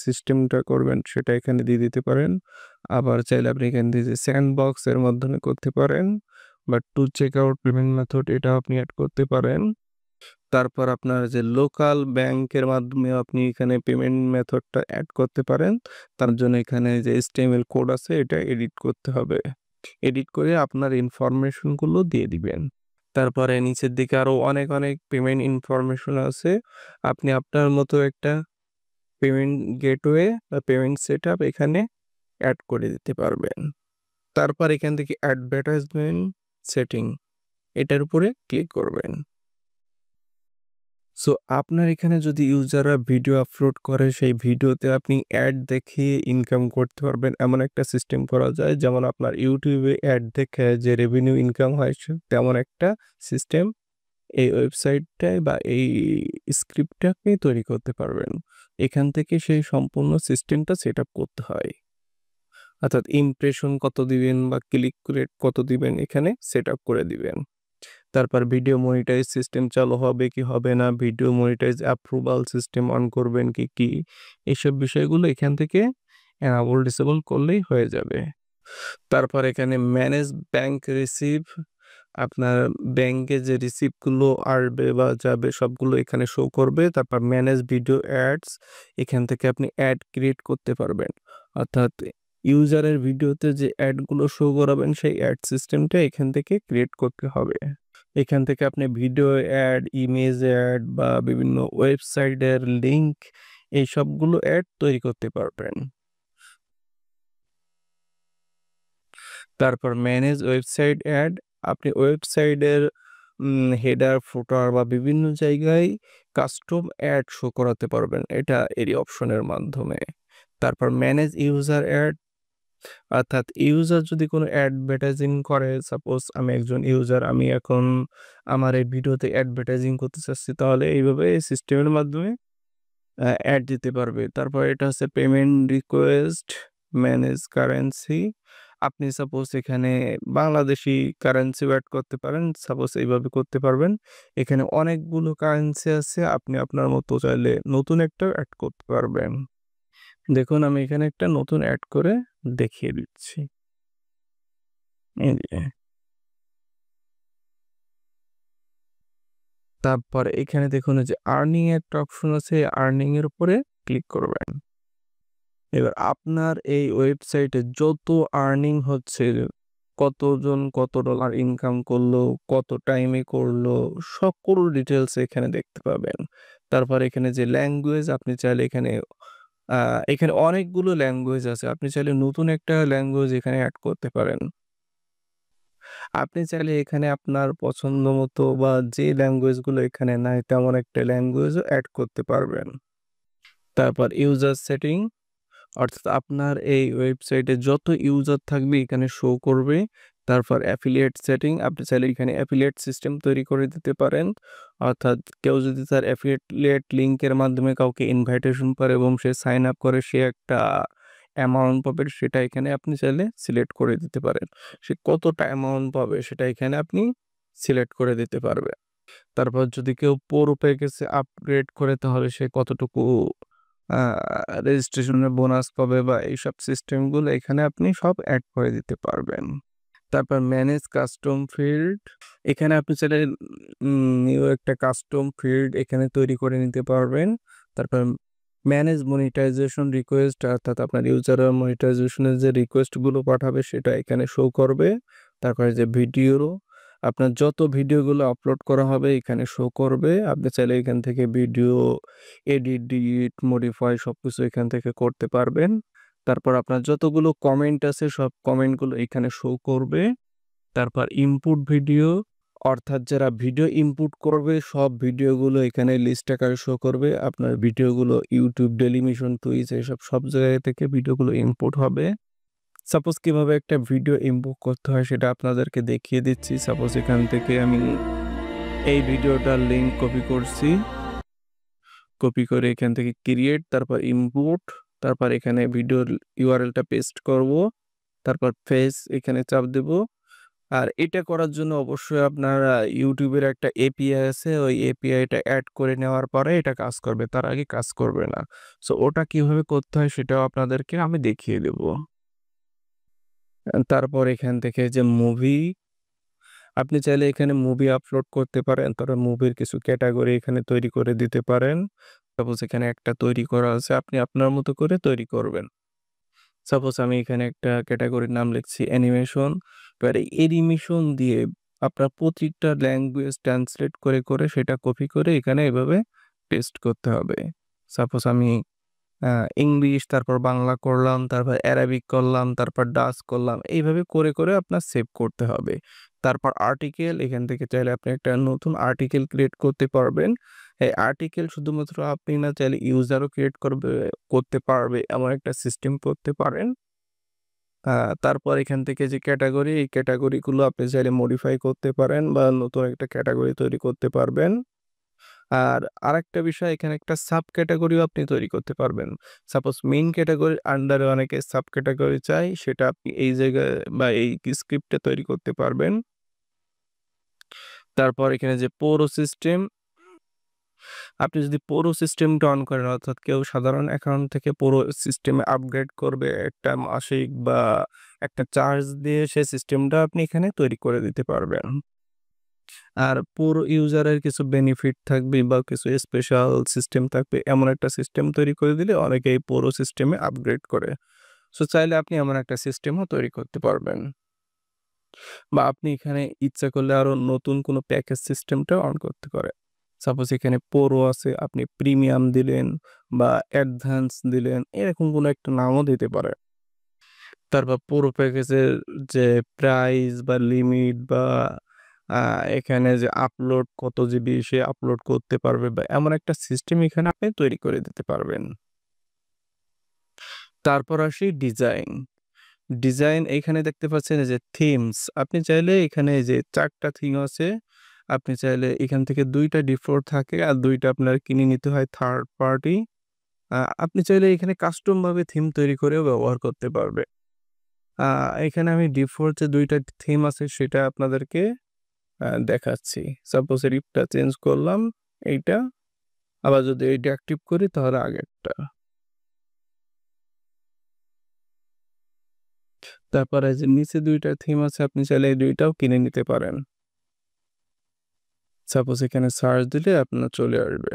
সিস্টেমটা করবেন সেটা এখানে দিয়ে দিতে পারেন। আবার চাইলে আপনি এখান থেকে যে স্যান্ডবক্স এর মাধ্যমে করতে পারেন বা to check out payment method এটাও আপনি এড করতে পারেন। তারপর আপনার যে লোকাল ব্যাংকের মাধ্যমে আপনি এখানে পেমেন্ট মেথডটা এড করতে পারেন। তার জন্য এখানে যে HTML কোড আছে এটা এডিট করতে হবে। এডিট করে আপনার ইনফরমেশনগুলো দিয়ে দিবেন। তারপরে নিচের দিকে আরো অনেক পেমেন্ট ইনফরমেশন আছে। আপনি আপনার মতো একটা পেমেন্ট গেটওয়ে বা পেমেন্ট সেটআপ এখানে এড করে দিতে পারবেন। তারপর এখান থেকে অ্যাডভার্টাইজমেন্ট সেটিং এটার উপরে ক্লিক করবেন। সো আপনার এখানে যদি ইউজাররা ভিডিও আপলোড করে সেই ভিডিওতে আপনি অ্যাড দেখিয়ে ইনকাম করতে পারবেন এমন একটা সিস্টেম করা যায়। যেমন আপনার ইউটিউবে অ্যাড দেখে যে রেভিনিউ ইনকাম হয় তেমন একটা সিস্টেম এই ওয়েবসাইটটায় বা এই স্ক্রিপ্টটাকে তৈরি করতে পারবেন। এখান থেকে সেই সম্পূর্ণ সিস্টেমটা সেট আপ করতে হয়। অর্থাৎ ইমপ্রেশন কত দিবেন বা ক্লিক রেট কত দিবেন এখানে সেট আপ করে দিবেন। তারপর ভিডিও মনিটাইজ সিস্টেম চালু হবে কি হবে না, video monetize approval system on করবেন কি এইসব বিষয়গুলো এখান থেকে এনাবল ডিসেবল করলেই হয়ে যাবে। তারপর এখানে ম্যানেজ ব্যাংক রিসিভ আপনার ব্যাংকে যে রিসিপ্টগুলো আসবে বা যাবে সবগুলো এখানে শো করবে। তারপর ম্যানেজ ভিডিও অ্যাডস এখান থেকে আপনি অ্যাড ক্রিয়েট করতে পারবেন। অর্থাৎ ইউজারের ভিডিওতে যে অ্যাডগুলো শো করাবেন সেই অ্যাড সিস্টেমটা এখান থেকে ক্রিয়েট করতে হবে। এখান থেকে আপনি ভিডিও অ্যাড, ইমেজ অ্যাড বা বিভিন্ন ওয়েবসাইটের লিঙ্ক এই সবগুলো অ্যাড তৈরি করতে পারবেন। তারপর ম্যানেজ ওয়েবসাইট অ্যাড আপনি ওয়েবসাইটের হেডার, ফুটার বা বিভিন্ন জায়গায় কাস্টম অ্যাড শো করাতে পারবেন এটা এরই অপশনের মাধ্যমে। তারপর ম্যানেজ ইউজার অ্যাড অর্থাৎ ইউজার যদি কোনো অ্যাডভার্টাইজিং করে, সাপোজ আমি একজন ইউজার, আমি এখন আমার এই ভিডিওতে অ্যাডভার্টাইজিং করতে চাচ্ছি তাহলে এইভাবে এই সিস্টেমের মাধ্যমে অ্যাড দিতে পারবে। তারপর এটা হচ্ছে পেমেন্ট রিকোয়েস্ট, ম্যানেজ কারেন্সি। আপনি সাপোজ এখানে বাংলাদেশী কারেন্সিও এড করতে পারেন। সাপোজ এইভাবে করতে পারবেন। এখানে অনেকগুলো কারেন্সি আছে। আপনি আপনার মতো চাইলে নতুন একটা এড করতে পারবেন। দেখুন আমি এখানে একটা নতুন এড করে দেখিয়ে দিচ্ছি। এই যে। তারপর এখানে দেখুন এই যে আর্নিং একটা অপশন আছে। আর্নিং এর উপরে ক্লিক করবেন। এবার আপনার এই ওয়েবসাইটে যত আর্নিং হচ্ছে, কতজন কত ডলার ইনকাম করলো, কত টাইমে করলো, সকল ডিটেলস এখানে দেখতে পাবেন। তারপর এখানে যে ল্যাঙ্গুয়েজ আপনি চাইলে এখানে অনেকগুলো ল্যাঙ্গুয়েজ আছে। আপনি চাইলে নতুন একটা ল্যাঙ্গুয়েজ এখানে এড করতে পারেন। আপনি চাইলে এখানে আপনার পছন্দ মতো বা যে ল্যাঙ্গুয়েজগুলো এখানে নাই তেমন একটা ল্যাঙ্গুয়েজও এড করতে পারবেন। তারপর ইউজার সেটিং অর্থাৎ আপনার এই ওয়েবসাইটে যত ইউজার থাকবে এখানে শো করবে। তারপর অ্যাফিলিয়েট সেটিং আপনি চাইলে এখানে অ্যাফিলিয়েট সিস্টেম তৈরি করে দিতে পারেন। অর্থাৎ কেউ যদি তার অ্যাফিলিয়েট লিঙ্কের মাধ্যমে কাউকে ইনভাইটেশন করে এবং সে সাইন আপ করে সে একটা অ্যামাউন্ট পাবে সেটা এখানে আপনি চাইলে সিলেক্ট করে দিতে পারেন। সে কতটা অ্যামাউন্ট পাবে সেটা এখানে আপনি সিলেক্ট করে দিতে পারবেন। তারপর যদি কেউ প্রো প্যাকেজে আপগ্রেড করে তাহলে সে কতটুকু আ রেজিস্ট্রেশনের বোনাস পাবে বা এইসব সিস্টেমগুলো এখানে আপনি সব এড করে দিতে পারবেন। তারপর ম্যানেজ কাস্টম ফিল্ড এখানে আপনি চাইলে নিউ একটা কাস্টম ফিল্ড এখানে তৈরি করে নিতে পারবেন। তারপর ম্যানেজ মনিটাইজেশন রিকোয়েস্ট অর্থাৎ আপনার ইউজাররা মনিটাইজেশনের যে রিকোয়েস্টগুলো পাঠাবে সেটা এখানে শো করবে। তারপরে যে ভিডিও আপনার যত ভিডিওগুলো আপলোড করা হবে এখানে শো করবে। আপনি চাইলে এখান থেকে ভিডিও এডিট, ডিলিট, মডিফাই সবকিছু এখান থেকে করতে পারবেন। তারপর আপনার যতগুলো কমেন্ট আছে সব কমেন্টগুলো এখানে শো করবে। তারপর ইনপুট ভিডিও অর্থাৎ যারা ভিডিও ইনপুট করবে সব ভিডিওগুলো এখানে লিস্ট আকারে শো করবে। আপনার ভিডিওগুলো ইউটিউব, ডেইলিমিশন, টুইচ এসব সব জায়গা থেকে ভিডিওগুলো ইনপুট হবে। সাপোজ কিভাবে একটা ভিডিও ইনপুট করতে হয় সেটা আপনাদেরকে দেখিয়ে দিচ্ছি। সাপোজ এখান থেকে আমি এই ভিডিওটার লিঙ্ক কপি করছি। কপি করে এখান থেকে ক্রিয়েট তারপর ইনপুট তারপর এখানে ভিডিওর ইউআরএলটা পেস্ট করব। তারপর ফেস এখানে চাপ দেব। আর এটা করার জন্য অবশ্যই আপনার YouTube এর একটা API আছে। ওই API টা এড করে নেওয়ার পরে এটা কাজ করবে। তার আগে কাজ করবে না। সো ওটা কিভাবে করতে হয় সেটাও আপনাদেরকে আমি দেখিয়ে দেব। তারপর এখান থেকে যে মুভি, আপনি চাইলে এখানে মুভি আপলোড করতে পারেন। তারপর মুভির কিছু ক্যাটেগরি এখানে তৈরি করে দিতে পারেন। সাপোজ এখানে একটা তৈরি করা আছে, আপনি আপনার মতো করে তৈরি করবেন। সাপোজ আমি এখানে একটা ক্যাটেগরির নাম লিখছি অ্যানিমেশন। এবার এই অ্যানিমেশন দিয়ে আপনার প্রত্যেকটা ল্যাঙ্গুয়েজ ট্রান্সলেট করে সেটা কপি করে এখানে এভাবে পেস্ট করতে হবে। সাপোজ আমি ইংলিশ, তারপর বাংলা করলাম, তারপর অ্যারাবিক করলাম, তারপর ডাচ করলাম। এইভাবে করে আপনার সেভ করতে হবে। তারপর আর্টিকেল, এখান থেকে চাইলে আপনি একটা নতুন আর্টিকেল ক্রিয়েট করতে পারবেন। এই আর্টিকেল শুধুমাত্র আপনি না, চাইলে ইউজারও ক্রিয়েট করতে পারবে এমন একটা সিস্টেম করতে পারেন। তারপর এখান থেকে যে ক্যাটেগরি, এই ক্যাটেগরিগুলো আপনি চাইলে মডিফাই করতে পারেন বা নতুন একটা ক্যাটেগরি তৈরি করতে পারবেন। আর আরেকটা বিষয়, এখানে একটা সাব ক্যাটেগরিও আপনি তৈরি করতে পারবেন। সাপোজ মেইন ক্যাটেগরির আন্ডারে অনেকে সাব ক্যাটেগরি চায়, সেটা আপনি এই জায়গায় বা এই স্ক্রিপ্টে তৈরি করতে পারবেন। তারপর এখানে যে পৌর সিস্টেম, আপনি যদি পৌর সিস্টেমটা অন করেন, অর্থাৎ কেউ সাধারণ অ্যাকাউন্ট থেকে পৌর সিস্টেমে আপগ্রেড করবে একটা মাসিক বা একটা চার্জ দিয়ে, সে সিস্টেমটা আপনি এখানে তৈরি করে দিতে পারবেন। আর পুরো ইউজারের কিছু বেনিফিট থাকবে বা কিছু স্পেশাল সিস্টেম থাকবে, এমন একটা সিস্টেম তৈরি করে দিলে অনেকেই পুরো সিস্টেমে আপগ্রেড করে। সো চাইলে আপনি এমন একটা সিস্টেমও তৈরি করতে পারবেন। বা আপনি এখানে ইচ্ছা করলে আরো নতুন কোনো প্যাকেজ সিস্টেমটা অন করতে পারেন। সাপোজ এখানে প্রো আছে, আপনি প্রিমিয়াম দিলেন বা অ্যাডভান্স দিলেন, এরকম কোনো একটা নামও দিতে পারেন। তারপর পুরো প্যাকেজের যে প্রাইস বা লিমিট বা আ এখানে যে আপলোড কত জিবি সে আপলোড করতে পারবে বা এমন একটা সিস্টেম এখানে আপনি তৈরি করে দিতে পারবেন। তারপর আসি ডিজাইন। ডিজাইন এইখানে দেখতে পাচ্ছেন এই যে থিমস। আপনি চাইলে এখানে এই যে ৪ টা থিম আছে। আপনি চাইলে এখান থেকে ২ টা ডিফল্ট থাকে আর ২ টা আপনার কিনে নিতে হয় থার্ড পার্টি। আপনি চাইলে এখানে কাস্টম ভাবে থিম তৈরি করেও ব্যবহার করতে পারবে। আ এখানে আমি ডিফল্ট যে ২ টা থিম আছে সেটা আপনাদেরকে দেখাচ্ছি। সাপোজ রিপটা চেঞ্জ করলাম এইটা। আবার যদি এইটা অ্যাক্টিভ করি তাহলে আগেরটা। তারপরে যে নিচে ২ টা থিম আছে, আপনি চাইলে এই ২ টাও কিনে নিতে পারেন। সাপোজ এখানে সার্চ দিলে আপনার চলে আসবে।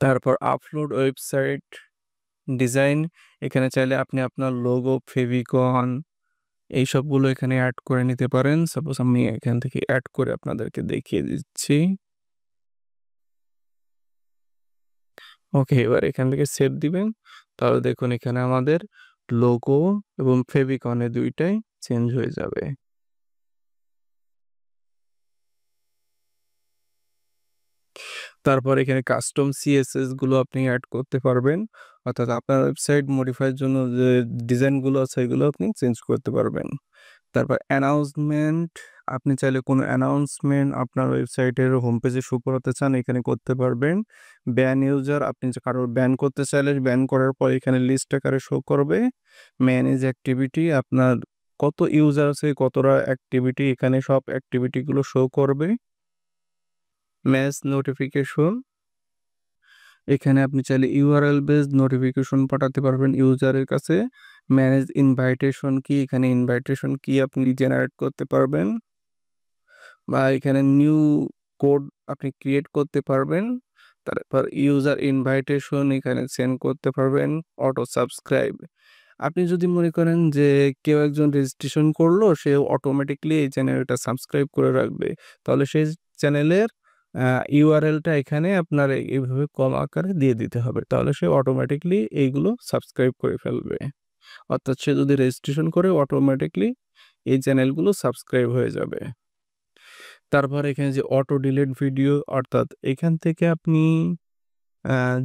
তারপর আপলোড ওয়েবসাইট ডিজাইন, এখানে চাইলে আপনি আপনার লোগো, ফেভিকন এই সবগুলো এখানে এড করে নিতে পারেন। সাপোজ আমি এখান থেকে এড করে আপনাদেরকে দেখিয়ে দিচ্ছি। ওকে, এবার এখান থেকে সেভ দিবেন। তাহলে দেখুন এখানে আমাদের লোগো এবং ফেভিকন এই ২ টাই চেঞ্জ হয়ে যাবে। তারপর এখানে কাস্টম সিএসএস গুলো আপনি এড করতে পারবেন। অর্থাৎ আপনার ওয়েবসাইট মডিফাই এর জন্য যে ডিজাইন গুলো আছে এগুলো আপনি চেঞ্জ করতে পারবেন। তারপর অ্যানাউন্সমেন্ট, আপনি চাইলে কোনো অ্যানাউন্সমেন্ট আপনার ওয়েবসাইটের হোম পেজে শো করাতে চান, এখানে করতে পারবেন। ব্যান ইউজার, আপনি যে কারোর ব্যান করতে চাইলে ব্যান করার পর এখানে লিস্ট আকারে শো করবে। ম্যানেজ অ্যাক্টিভিটি, আপনার কত ইউজার আছে, কতটা অ্যাক্টিভিটি, এখানে সব অ্যাক্টিভিটি গুলো শো করবে। ম্যাচ নোটিফিকেশন, এখানে আপনি চাইলে ইউআরএল বেসড নোটিফিকেশন পাঠাতে পারবেন ইউজারের কাছে। ম্যানেজ ইনভাইটেশন কি, এখানে ইনভাইটেশন কি আপনি জেনারেট করতে পারবেন বা এখানে নিউ কোড আপনি ক্রিয়েট করতে পারবেন। তারপর ইউজার ইনভাইটেশন এখানে সেন্ড করতে পারবেন। অটো সাবস্ক্রাইব, আপনি যদি মনে করেন যে কেউ একজন রেজিস্ট্রেশন করলো, সে অটোমেটিকলি এই চ্যানেলটা সাবস্ক্রাইব করে রাখবে, তাহলে সেই চ্যানেলের ইউআরএলটা এখানে আপনার এইভাবে কম আকারে দিয়ে দিতে হবে। তাহলে সে অটোমেটিকলি এইগুলো সাবস্ক্রাইব করে ফেলবে। অর্থাৎ সে যদি রেজিস্ট্রেশন করে অটোমেটিকলি এই চ্যানেলগুলো সাবস্ক্রাইব হয়ে যাবে। তারপর এখানে যে অটো ডিলিট ভিডিও, অর্থাৎ এখান থেকে আপনি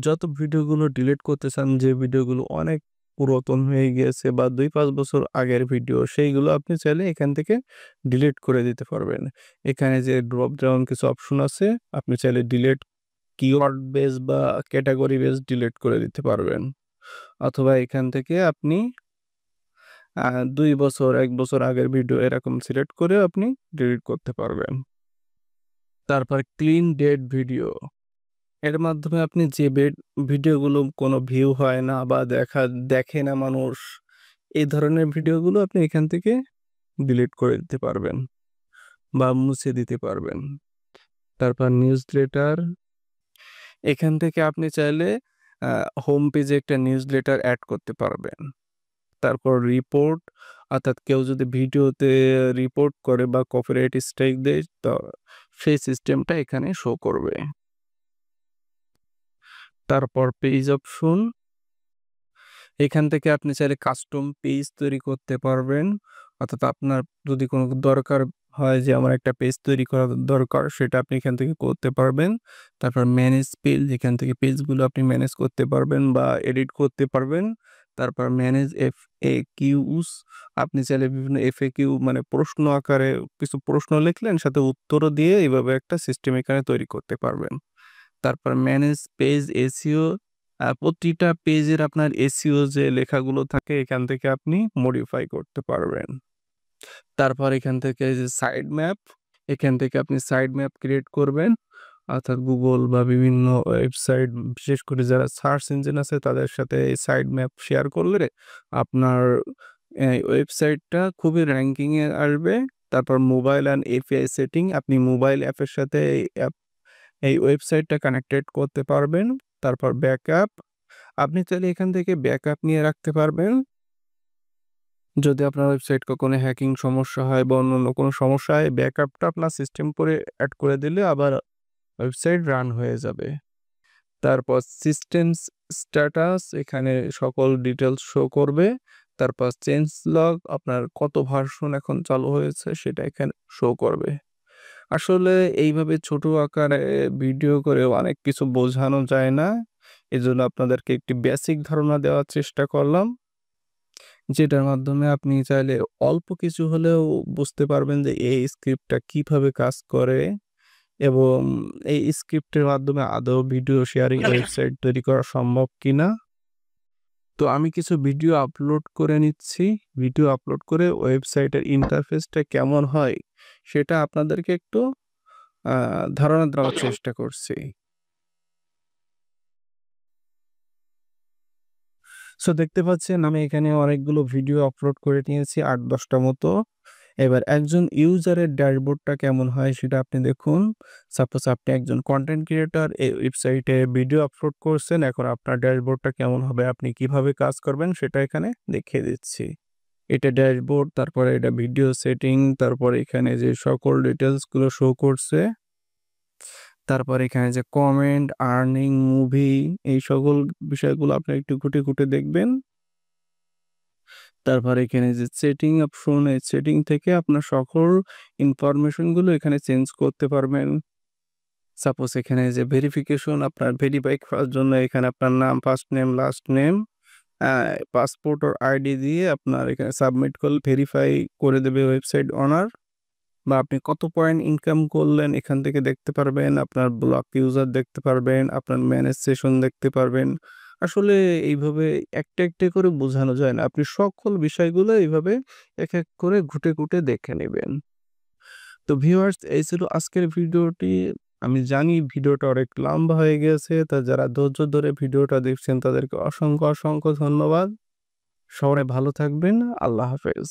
যত ভিডিওগুলো ডিলিট করতে চান, যে ভিডিওগুলো অনেক পুরাতন হয়ে গিয়েছে বা ২-৫ বছর আগের ভিডিও সেইগুলো আপনি চাইলে এখান থেকে ডিলিট করে দিতে পারবেন। এখানে যে ড্রপ ডাউন কিছু অপশন আছে, আপনি চাইলে ডিলিট কিওয়ার্ড বেস বা ক্যাটেগরি বেস ডিলিট করে দিতে পারবেন। অথবা এখান থেকে আপনি ২ বছর, ১ বছর আগের ভিডিও এরকম সিলেক্ট করে আপনি ডিলিট করতে পারবেন। তারপর ক্লিন ডেড ভিডিও। এর মাধ্যমে আপনি যে ভিডিওগুলো কোনো ভিউ হয় না বা দেখে না মানুষ, এই ধরনের ভিডিওগুলো আপনি এখান থেকে ডিলিট করে দিতে পারবেন বা মুছে দিতে পারবেন। তারপর নিউজলেটার, এখান থেকে আপনি চাইলে আ হোম পেজে একটা নিউজলেটার এড করতে পারবেন। তারপর রিপোর্ট, অর্থাৎ কেউ যদি ভিডিওতে রিপোর্ট করে বা কপিরাইট স্ট্রাইক দেয়, তো সেই সিস্টেমটা এখানে শো করবে। তারপর পেজ অপশন, এখান থেকে আপনি চাইলে কাস্টম পেজ তৈরি করতে পারবেন। অর্থাৎ আপনার যদি কোনো দরকার হয় যে আমার একটা পেজ তৈরি করা দরকার, সেটা আপনি এখান থেকে করতে পারবেন। তারপর ম্যানেজ পেজ, এখান থেকে পেজগুলো আপনি ম্যানেজ করতে পারবেন বা এডিট করতে পারবেন। তারপর ম্যানেজ FAQs, আপনি চাইলে বিভিন্ন FAQ মানে প্রশ্ন আকারে কিছু প্রশ্ন লিখলেন, সাথে উত্তরও দিয়ে এভাবে একটা সিস্টেম এখানে তৈরি করতে পারবেন। তারপর ম্যানেজ পেজ SEO, প্রতিটা পেজের আপনার SEO যে লেখাগুলো থাকে এখান থেকে আপনি মডিফাই করতে পারবেন। তারপর এখান থেকে যে সাইড ম্যাপ, এখান থেকে আপনি সাইড ম্যাপ ক্রিয়েট করবেন। অর্থাৎ Google বা বিভিন্ন ওয়েবসাইট, বিশেষ করে যারা সার্চ ইঞ্জিন আছে তাদের সাথে এই সাইড ম্যাপ শেয়ার করলে আপনার ওয়েবসাইটটা খুবই র‍্যাংকিং এ আসবে। তারপর মোবাইল অ্যান্ড API সেটিং, আপনি মোবাইল অ্যাপের সাথে এই ওয়েবসাইটটা কানেক্টেড করতে পারবেন। তারপর ব্যাকআপ, আপনি চাইলে এখান থেকে ব্যাকআপ নিয়ে রাখতে পারবেন। যদি আপনার ওয়েবসাইট কখনো হ্যাকিং সমস্যা হয় বা অন্যান্য কোনো সমস্যা হয়, ব্যাকআপটা আপনার সিস্টেম করে এড করে দিলে আবার ওয়েবসাইট রান হয়ে যাবে। তারপর সিস্টেমস স্ট্যাটাস, এখানে সকল ডিটেইলস শো করবে। তারপর চেঞ্জ লগ, আপনার কত ভার্সন এখন চালু হয়েছে সেটা এখানে শো করবে। আসলে এইভাবে ছোট আকারে ভিডিও করে অনেক কিছু বোঝানো যায় না। এজন্য আপনাদেরকে একটি বেসিক ধারণা দেওয়ার চেষ্টা করলাম। যেটার মাধ্যমে আপনি চাইলে অল্প কিছু হলেও বুঝতে পারবেন যে এই স্ক্রিপ্টটা কিভাবে কাজ করে এবং এই স্ক্রিপ্টের মাধ্যমে আদৌ ভিডিও শেয়ারিং ওয়েবসাইট তৈরি করা সম্ভব কিনা। তো আমি কিছু ভিডিও আপলোড করে নিচ্ছি। ভিডিও আপলোড করে ওয়েবসাইটের ইন্টারফেসটা কেমন হয় সেটা আপনাদেরকে একটু আ ধারণা দেওয়ার চেষ্টা করছি। সো দেখতে পাচ্ছেন আমি এখানে অনেকগুলো ভিডিও আপলোড করে নিয়েছি, ৮-১০ টা মতো। এবার একজন ইউজারের ড্যাশবোর্ডটা কেমন হয় সেটা আপনি দেখুন। সাপোজ আপনি একজন কনটেন্ট ক্রিয়েটর, এই ওয়েবসাইটে ভিডিও আপলোড করছেন। এখন আপনার ড্যাশবোর্ডটা কেমন হবে, আপনি কিভাবে কাজ করবেন সেটা এখানে দেখিয়ে দিচ্ছি। এটা ড্যাশবোর্ড, তারপরে এটা ভিডিও সেটিং, তারপরে এখানে যে সকল ডিটেইলস গুলো শো করছে। তারপর এখানে যে কমেন্ট, আর্নিং, মুভি, এই সকল বিষয়গুলো আপনি একটু ঘুঁটে দেখবেন। তারপর এখানে যে সেটিং অপশন, এই সেটিং থেকে আপনার সকল ইনফরমেশন গুলো এখানে চেঞ্জ করতে পারবেন। সাপোজ এখানে যে ভেরিফিকেশন, আপনার ভেরিফাই করার জন্য এখানে আপনার নাম, first name, last name, passport or ID দিয়ে আপনার এখানে সাবমিট করলে ভেরিফাই করে দেবে ওয়েবসাইট ওনার। বা আপনি কত পয়েন্ট ইনকাম করলেন এখান থেকে দেখতে পারবেন। আপনার ব্লক ইউজার দেখতে পারবেন, আপনার ম্যানেজ সেশন দেখতে পারবেন। আসলে এইভাবে একটা করে বোঝানো যায় না। আপনি সকল বিষয়গুলো এইভাবে এক করে ঘুটে দেখে নিবেন। তো ভিউয়ার্স, এই ছিল আজকের ভিডিওটি। আমি জানি ভিডিওটা অনেক লম্বা হয়ে গেছে। তা যারা ধৈর্য ধরে ভিডিওটা দেখছেন তাদেরকে অসংখ্য ধন্যবাদ। সবাই ভালো থাকবেন। আল্লাহ হাফেজ।